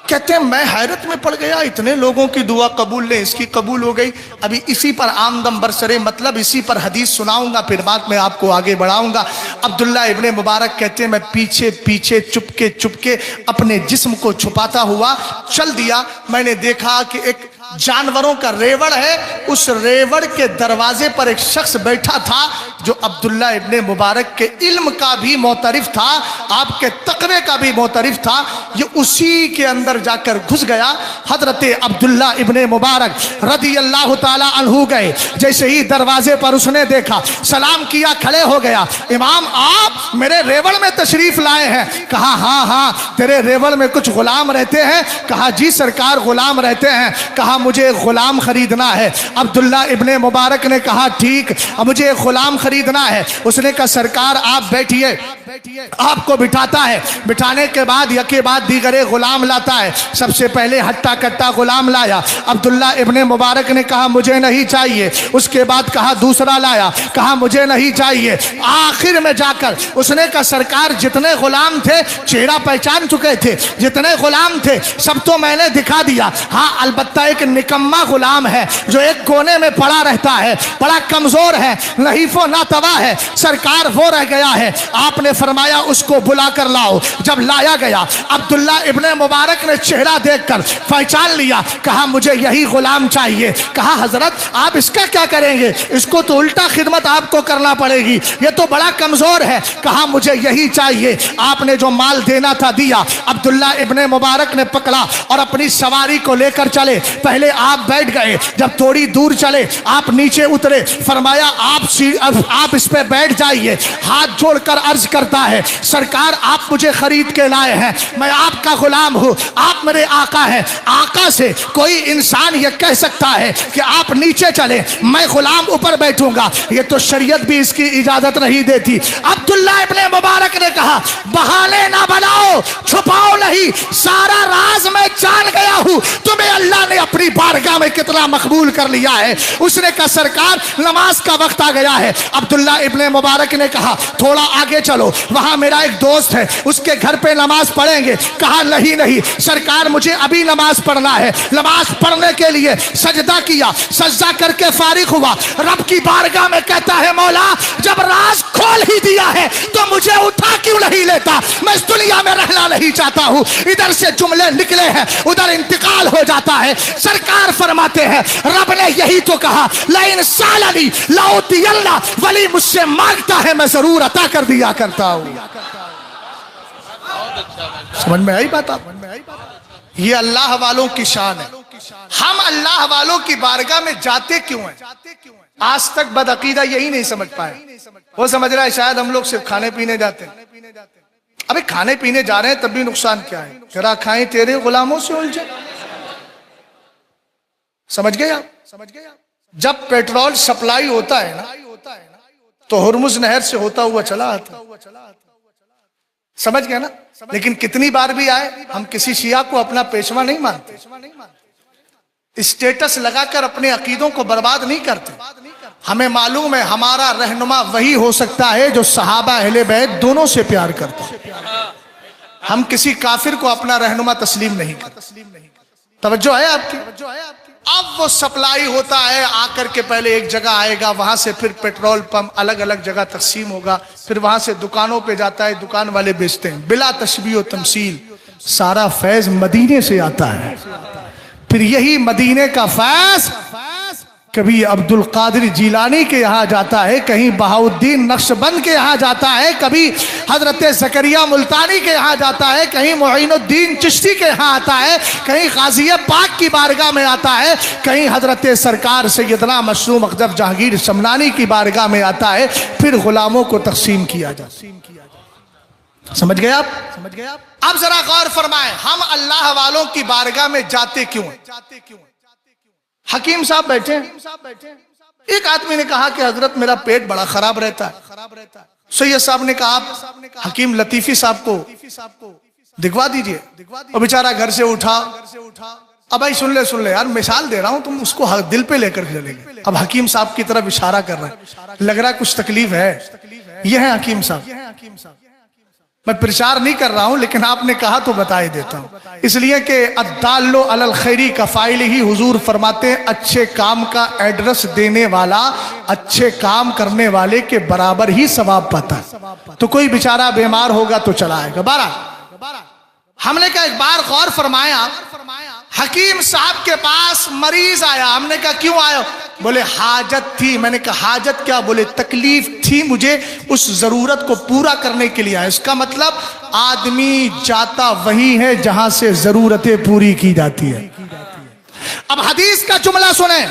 کہتے ہیں میں حیرت میں پڑ گیا, اتنے لوگوں کی دعا قبول لے, اس کی قبول ہو گئی. ابھی اسی پر آمدم برسرے مطلب اسی پر حدیث سناؤں گا, پھر بعد میں آپ کو آگے بڑھاؤں گا. عبداللہ ابن مبارک کہتے ہیں میں پیچھے پیچھے چپکے اپنے جسم کو چھپاتا ہوا چل دیا. میں نے دیکھا کہ ایک جانوروں کا ریوڑ ہے, اس ریوڑ کے دروازے پر ایک شخص بیٹھا تھا جو عبداللہ ابن مبارک کے علم کا بھی معترف تھا, آپ کے تقوی کا بھی معترف تھا. یہ اسی کے اندر جا کر گھس گیا. حضرت عبداللہ ابن مبارک رضی اللہ تعالی عنہ گئے, جیسے ہی دروازے پر اس نے دیکھا سلام کیا, کھڑے ہو گیا. امام آپ میرے ریوڑ میں تشریف لائے ہیں؟ کہا ہاں تیرے ریوڑ میں کچھ غلام رہتے ہیں؟ کہا جی سرکار غلام رہتے ہیں. کہا مجھے غلام خریدنا ہے. عبداللہ ابن مبارک نے کہا ٹھیک مجھے غلام خریدنا ہے. اس نے کہا سرکار آپ بیٹھیے, آپ کو بٹھاتا ہے. بٹھانے کے بعد یکے بعد دیگرے غلام لاتا ہے. سب سے پہلے ہٹا کٹا غلام لایا. عبداللہ ابن مبارک نے کہا مجھے نہیں چاہیے. اس کے بعد کہا دوسرا لایا, کہا مجھے نہیں چاہیے. آخر میں جا کر اس نے کہا سرکار جتنے غلام تھے چہرہ پہچان چکے تھے, جتنے غلام تھے سب تو میں نے دکھا دیا. ہاں البتہ ایک نکما غلام ہے جو ایک کونے میں پڑا رہتا ہے, بڑا کمزور ہے, نحیف و ناتوا ہے, سرکار وہ رہ گیا ہے. آپ نے فرمایا اس کو بلا کر لاؤ. جب لایا گیا عبداللہ ابن مبارک نے چہرہ دیکھ کر پہچان لیا. کہا مجھے یہی غلام چاہیے. کہا حضرت آپ اس کا کیا کریں گے, اس کو تو الٹا خدمت آپ کو کرنا پڑے گی, یہ تو بڑا کمزور ہے. کہا مجھے یہی چاہیے. آپ نے جو مال دینا تھا دیا. عبداللہ ابن مبارک نے پکڑا اور اپنی سواری کو لے کر چلے. پہلے آپ بیٹھ گئے, جب تھوڑی دور چلے آپ نیچے اترے. فرمایا آپ اس پہ بیٹھ جائیے. ہاتھ جوڑ کر عرض کرتا ہے سرکار آپ مجھے خرید کے لائے ہیں, میں آپ کا غلام ہوں, آپ میرے آقا ہیں. آقا سے کوئی انسان یہ کہہ سکتا ہے کہ آپ نیچے چلیں میں غلام اوپر بیٹھوں گا, یہ تو شریعت بھی اس کی اجازت نہیں دیتی. عبداللہ ابن مبارک نے کہا بہانے نہ بناؤ, چھپاؤ نہیں, سارا راز میں جان گیا ہوں, تمہیں اللہ نے اپنی بارگاہ میں کتنا مقبول کر لیا ہے. اس نے کہا سرکار نماز کا وقت آ گیا ہے. عبداللہ ابن مبارک نے کہا تھوڑا آگے چلو, وہاں میرا ایک دوست ہے اس کے گھر پہ نماز پڑھیں گے. کہا نہیں سرکار مجھے ابھی نماز پڑھنا ہے. نماز پڑھنے کے لیے سجدہ کیا, سجدہ کر کے فارغ ہوا. رب کی بارگاہ میں کہتا ہے مولا جب راز کھول ہی دیا ہے تو مجھے اٹھا کیوں نہیں لیتا, میں اس دنیا میں رہنا نہیں چاہتا ہوں. ادھر سے جملے نکلے ہیں ادھر انتقال ہو جاتا ہے. سرکار فرماتے ہیں رب نے یہی تو کہا لئن سالنی لاؤتین, ولی مجھ سے مانگتا ہے میں ضرور عطا کر دیا کرتا ہوں. سمجھ میں آئی بات؟ یہ اللہ والوں کی شان ہے. ہم اللہ والوں کی بارگاہ میں جاتے کیوں ہیں؟ آج تک بدعقیدہ یہی نہیں سمجھ پائے. وہ سمجھ رہا ہے شاید ہم لوگ صرف کھانے پینے جاتے ہیں. ابھی کھانے پینے جا رہے ہیں تب بھی نقصان کیا ہے, ذرا کھائیں تیرے غلاموں سے الجھے. سمجھ گئے آپ؟ جب پیٹرول سپلائی ہوتا ہے نا تو ہرمز نہر سے ہوتا ہوا چلا آتا, سمجھ گئے نا. لیکن کتنی بار بھی آئے ہم کسی شیعہ کو اپنا پیشوا نہیں مانتے, اسٹیٹس لگا کر اپنے عقیدوں کو برباد نہیں کرتے. ہمیں معلوم ہے ہمارا رہنما وہی ہو سکتا ہے جو صحابہ اہل بیت دونوں سے پیار کرتا ہے. ہم کسی کافر کو اپنا رہنما تسلیم نہیں کرتے. توجہ ہے آپ کی؟ اب وہ سپلائی ہوتا ہے, آ کر کے پہلے ایک جگہ آئے گا, وہاں سے پھر پیٹرول پمپ الگ الگ جگہ تقسیم ہوگا, پھر وہاں سے دکانوں پہ جاتا ہے, دکان والے بیچتے ہیں. بلا تشبیہ و تمثیل سارا فیض مدینے سے آتا ہے. پھر یہی مدینے کا فیض کبھی عبد القادر جیلانی کے یہاں جاتا ہے، کہیں بہاؤالدین نقشبند کے یہاں جاتا ہے، کبھی حضرت زکریا ملتانی کے یہاں جاتا ہے، کہیں معین الدین چشتی کے یہاں آتا ہے، کہیں غازی پاک کی بارگاہ میں آتا ہے، کہیں حضرت سرکار سیدنا مشروم اقدر جہانگیر شمنانی کی بارگاہ میں آتا ہے، پھر غلاموں کو تقسیم کیا جاتا ہے۔ سمجھ گئے آپ؟ اب ذرا غور فرمائیں، ہم اللہ والوں کی بارگاہ میں جاتے کیوں ہیں؟ حکیم صاحب بیٹھے ہیں، ایک آدمی نے کہا کہ حضرت میرا پیٹ بڑا خراب رہتا ہے، سید صاحب نے کہا آپ حکیم لطیفی صاحب کو دکھوا دیجئے۔ وہ بیچارہ گھر سے اٹھا، اب بھائی سن لے یار، مثال دے رہا ہوں، تم اس کو دل پہ لے کر چلیں گے۔ اب حکیم صاحب کی طرف اشارہ کر رہا ہے، لگ رہا ہے کچھ تکلیف ہے، یہ ہے حکیم صاحب۔ میں پرچار نہیں کر رہا ہوں، لیکن آپ نے کہا تو بتا ہی دیتا ہوں، اس لیے کہ الدال علی الخیر کفاعل ہی، حضور فرماتے ہیں اچھے کام کا ایڈریس دینے والا اچھے کام کرنے والے کے برابر ہی ثواب پاتا ہے۔ تو کوئی بیچارہ بیمار ہوگا تو چلا آئے گا۔ بارہ ہم نے کہا ایک بار غور فرمایا، حکیم صاحب کے پاس مریض آیا، ہم نے کہا کیوں آئے؟ بولے حاجت تھی۔ میں نے کہا حاجت کیا؟ بولے تکلیف تھی مجھے، اس ضرورت کو پورا کرنے کے لیے آیا۔ اس کا مطلب آدمی جاتا وہی ہے جہاں سے ضرورتیں پوری کی جاتی ہے۔ اب حدیث کا جملہ سنیں،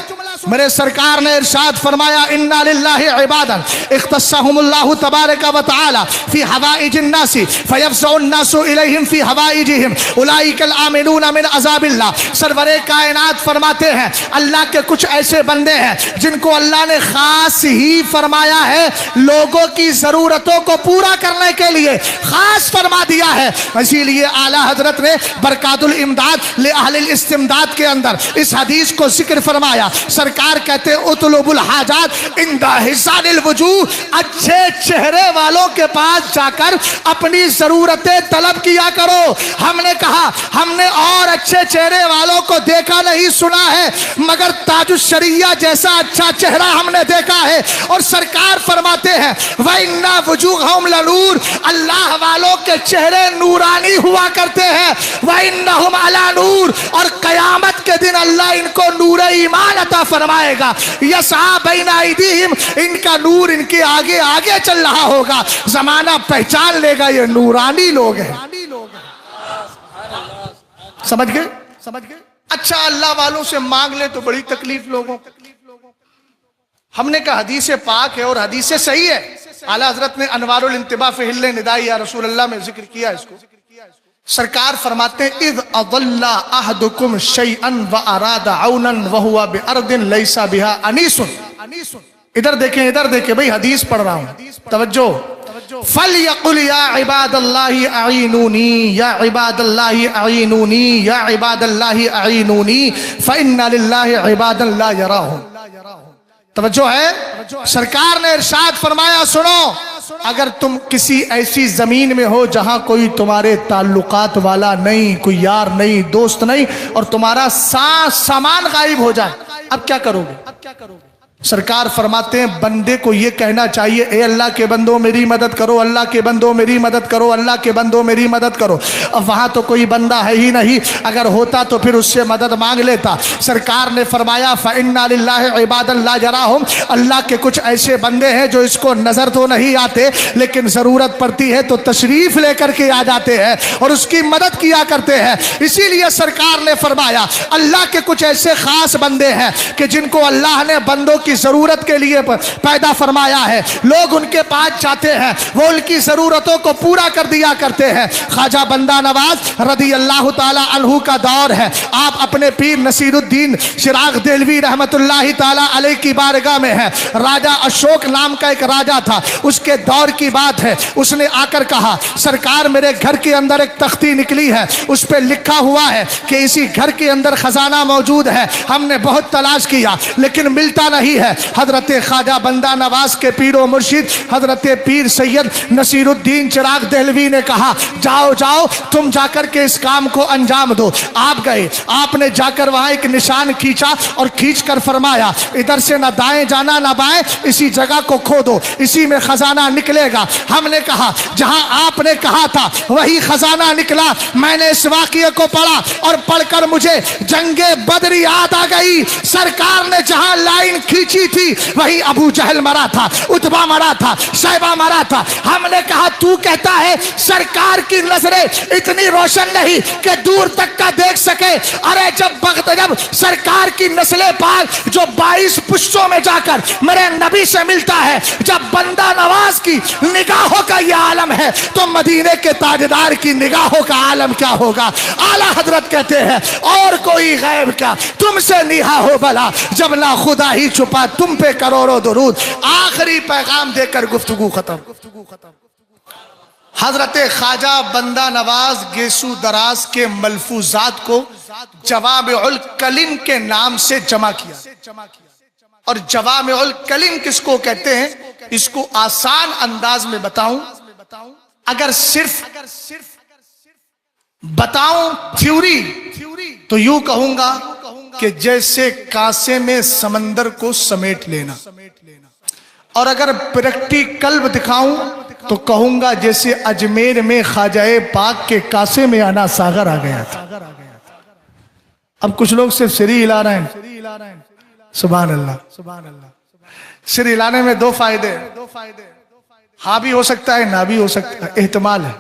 میرے سرکار نے ارشاد فرمایا انا للہ عبادا اختصهم اللہ تبارک و تعالی فی حوائج الناس فیفزع الناس الیہم فی حوائجہم اولئک الآمنون من عذاب اللہ۔ سرور کائنات فرماتے ہیں اللہ کے کچھ ایسے بندے ہیں جن کو اللہ نے خاص ہی فرمایا ہے، لوگوں کی ضرورتوں کو پورا کرنے کے لیے خاص فرما دیا ہے۔ اسی لیے اعلیٰ حضرت نے برکات الامداد لأہل الاستمداد کے اندر اس حدیث کو ذکر فرمایا۔ سرکار کہتے ہیں اطلب الحاجات عند حسان الوجوہ، اچھے چہرے والوں کے پاس جا کر اپنی ضرورتیں طلب کیا کرو۔ ہم نے کہا ہم نے اور اچھے چہرے والوں کو دیکھا نہیں سنا ہے، مگر تاج الشریعہ جیسا اچھا چہرہ ہم نے دیکھا ہے۔ اور سرکار فرماتے ہیں وَإِنَّا وُجُوهَهُمْ لَنُورٌ، اللہ والوں کے چہرے نورانی ہوا کرتے ہیں۔ وَإِنَّهُمْ عَلَى نُورٍ، اور قیامت کے دن اللہ ان کو نور ایمان عطا فرمائے گا۔ یسعی بین ایدیہم، ان کا نور ان کے آگے آگے چل رہا ہوگا، زمانہ پہچان لے گا یہ نورانی لوگ ہیں۔ سمجھ گئے؟ اچھا اللہ والوں سے مانگ لے تو بڑی تکلیف لوگوں۔ ہم نے کہا حدیث پاک ہے اور حدیث صحیح ہے۔ اعلیٰ حضرت نے انوار الانتباہ فی حل ندائی یا رسول اللہ میں ذکر کیا اس کو۔ سرکار فرماتے ہیں اذ اضل احدکم شیئا واراد عونا وهو بارض ليس بها انیس۔ ادھر دیکھیں بھئی حدیث پڑھ رہا ہوں، توجہ۔ فَلْيَقُلْ يَا عِبَادَ اللَّهِ أَعِينُونِي يَا عِبَادَ اللَّهِ أَعِينُونِي يَا عِبَادَ اللَّهِ أَعِينُونِي فَإِنَّ لِلَّهِ عِبَادًا لَا يَرَاهُمْ۔ توجہ ہے، سرکار نے ارشاد فرمایا سنو، اگر تم کسی ایسی زمین میں ہو جہاں کوئی تمہارے تعلقات والا نہیں، کوئی یار نہیں، دوست نہیں، اور تمہارا سامان غائب ہو جائے، اب کیا کرو گے؟ سرکار فرماتے ہیں بندے کو یہ کہنا چاہیے اے اللہ کے بندوں میری مدد کرو، اللہ کے بندوں میری مدد کرو، اللہ کے بندوں میری مدد کرو۔ اب وہاں تو کوئی بندہ ہے ہی نہیں، اگر ہوتا تو پھر اس سے مدد مانگ لیتا۔ سرکار نے فرمایا فَإِنَّا لِلَّهِ عِبَادًا لَا يَرَاهُمْ، اللہ کے کچھ ایسے بندے ہیں جو اس کو نظر تو نہیں آتے، لیکن ضرورت پڑتی ہے تو تشریف لے کر کے آ جاتے ہیں اور اس کی مدد کیا کرتے ہیں۔ اسی لیے سرکار نے فرمایا اللہ کے کچھ ایسے خاص بندے ہیں کہ جن کو اللہ نے بندوں کی ضرورت کے لیے پیدا فرمایا ہے، لوگ ان کے پاس جاتے ہیں، وہ ان کی ضرورتوں کو پورا کر دیا کرتے ہیں۔ خواجہ بندہ نواز رضی اللہ تعالی عنہ کا دور ہے، آپ اپنے پیر نصیر الدین چراغ دہلوی رحمت اللہ تعالی علیہ کی بارگاہ میں ہیں۔ راجہ اشوک نام کا ایک راجہ تھا، اس کے دور کی بات ہے، اس نے آ کر کہا سرکار میرے گھر کے اندر ایک تختی نکلی ہے، اس پہ لکھا ہوا ہے کہ اسی گھر کے اندر خزانہ موجود ہے، ہم نے بہت تلاش کیا لیکن ملتا نہیں یہی ہے۔ حضرت خواجہ بندہ نواز کے پیر و مرشد حضرت پیر سید نصیر الدین چراغ دہلوی نے کہا جاؤ جاؤ تم جا کر کے اس کام کو انجام دو۔ آپ گئے، آپ نے جا کر وہاں ایک نشان کھینچا اور کھینچ کر فرمایا ادھر سے نہ دائیں جانا نہ بائیں، اسی جگہ کو کھودو، اسی میں خزانہ نکلے گا۔ ہم نے کہا جہاں آپ نے کہا تھا وہی خزانہ نکلا۔ میں نے اس واقعے کو پڑھا اور پڑھ کر مجھے جنگ بدر یاد آ گئی۔ سرکار نے جہاں لائن کھینچی تھی وہی ابو جہل مرا تھا، عتبہ مرا تھا، شیبہ مرا تھا۔ ہم نے کہا تو کہتا ہے سرکار کی نظریں اتنی روشن نہیں کہ دور تک کا دیکھ سکے۔ ارے جب سرکار کی نسل پاک جو 22 پشتوں میں جا کر میرے نبی سے ملتا ہے، جب بندہ نواز کی نگاہوں کا یہ عالم ہے تو مدینے کے تاجدار کی نگاہوں کا عالم کیا ہوگا؟ اعلیٰ حضرت کہتے ہیں اور کوئی غیب کیا تم سے نیہا ہو بھلا، جب نہ خدا ہی چھپا تم پہ کروڑوں درود۔ آخری پیغام دے کر گفتگو ختم۔ حضرت خواجہ بندہ نواز گیسو دراز کے ملفوظات کو جوامع الکلم کے نام سے جمع کیا۔ اور جوامع الکلم کس کو کہتے ہیں؟ اس کو آسان انداز میں بتاؤں، اگر صرف بتاؤں تھیوری تو یوں کہوں گا کہ جیسے کاسے میں سمندر کو سمیٹ لینا، اور اگر پریکٹیکل دکھاؤں تو کہوں گا جیسے اجمیر میں خواجہ پاک کے کاسے میں انا ساغر آ گیا تھا۔ اب کچھ لوگ صرف سری ہلا رہے ہیں، سبحان اللہ۔ سر ہلانے میں دو فائدے، ہاں بھی ہو سکتا ہے نہ بھی ہو سکتا ہے، احتمال ہے۔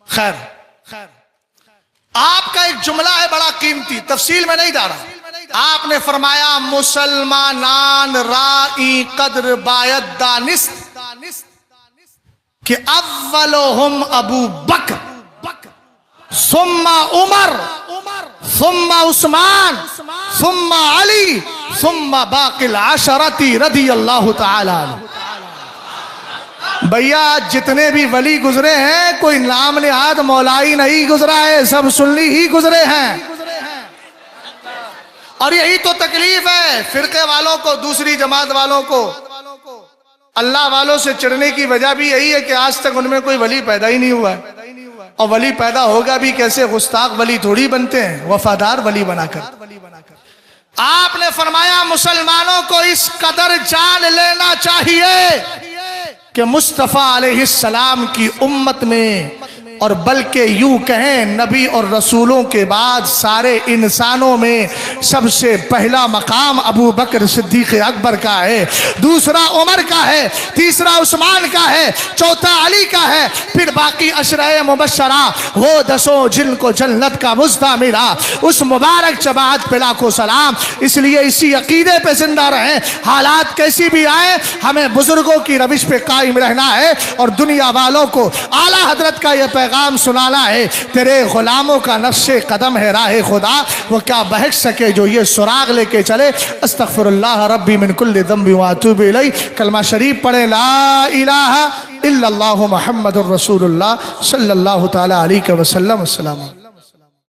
خیر، آپ کا ایک جملہ ہے بڑا قیمتی، تفصیل میں نہیں جا رہا۔ آپ نے فرمایا مسلمانان رائی قدر باید دانست کہ اولہم ابو بکر ثم عمر ثم عثمان ثم علی ثم باقی العشرتی رضی اللہ تعالی عنہ۔ بھیا جتنے بھی ولی گزرے ہیں کوئی نام نہاد مولائی نہیں گزرا ہے، سب سنی ہی گزرے ہیں۔ اور یہی تو تکلیف ہے فرقے والوں کو، دوسری جماعت والوں کو، اللہ والوں سے چڑھنے کی وجہ بھی یہی ہے کہ آج تک ان میں کوئی ولی پیدا ہی نہیں ہوا ہے، اور ولی پیدا ہوگا بھی کیسے؟ گستاخ ولی تھوڑی بنتے ہیں، وفادار ولی بنا کر۔ آپ نے فرمایا مسلمانوں کو اس قدر جان لینا چاہیے کہ مصطفیٰ علیہ السلام کی امت میں، اور بلکہ یوں کہیں نبی اور رسولوں کے بعد سارے انسانوں میں سب سے پہلا مقام ابو بکر صدیق اکبر کا ہے، دوسرا عمر کا ہے، تیسرا عثمان کا ہے، چوتھا علی کا ہے، پھر باقی عشرہ مبشرہ وہ 10 جن کو جنت کا مزدہ ملا، اس مبارک جماعت پہ لاکھوں سلام۔ اس لیے اسی عقیدے پہ زندہ رہیں، حالات کیسی بھی آئیں ہمیں بزرگوں کی روش پہ قائم رہنا ہے، اور دنیا والوں کو اعلیٰ حضرت کا یہ پیغام سنانا ہے۔ تیرے غلاموں کا نقش قدم ہے راہ خدا، وہ کیا بہک سکے جو یہ سراغ لے کے چلے۔ استغفر اللہ ربی من کل ذنب واتوب الیہ۔ کلمہ شریف پڑھیں لا الہ الا اللہ محمد الرسول اللہ صلی اللہ تعالی علیہ وسلم۔ السلام علیکم۔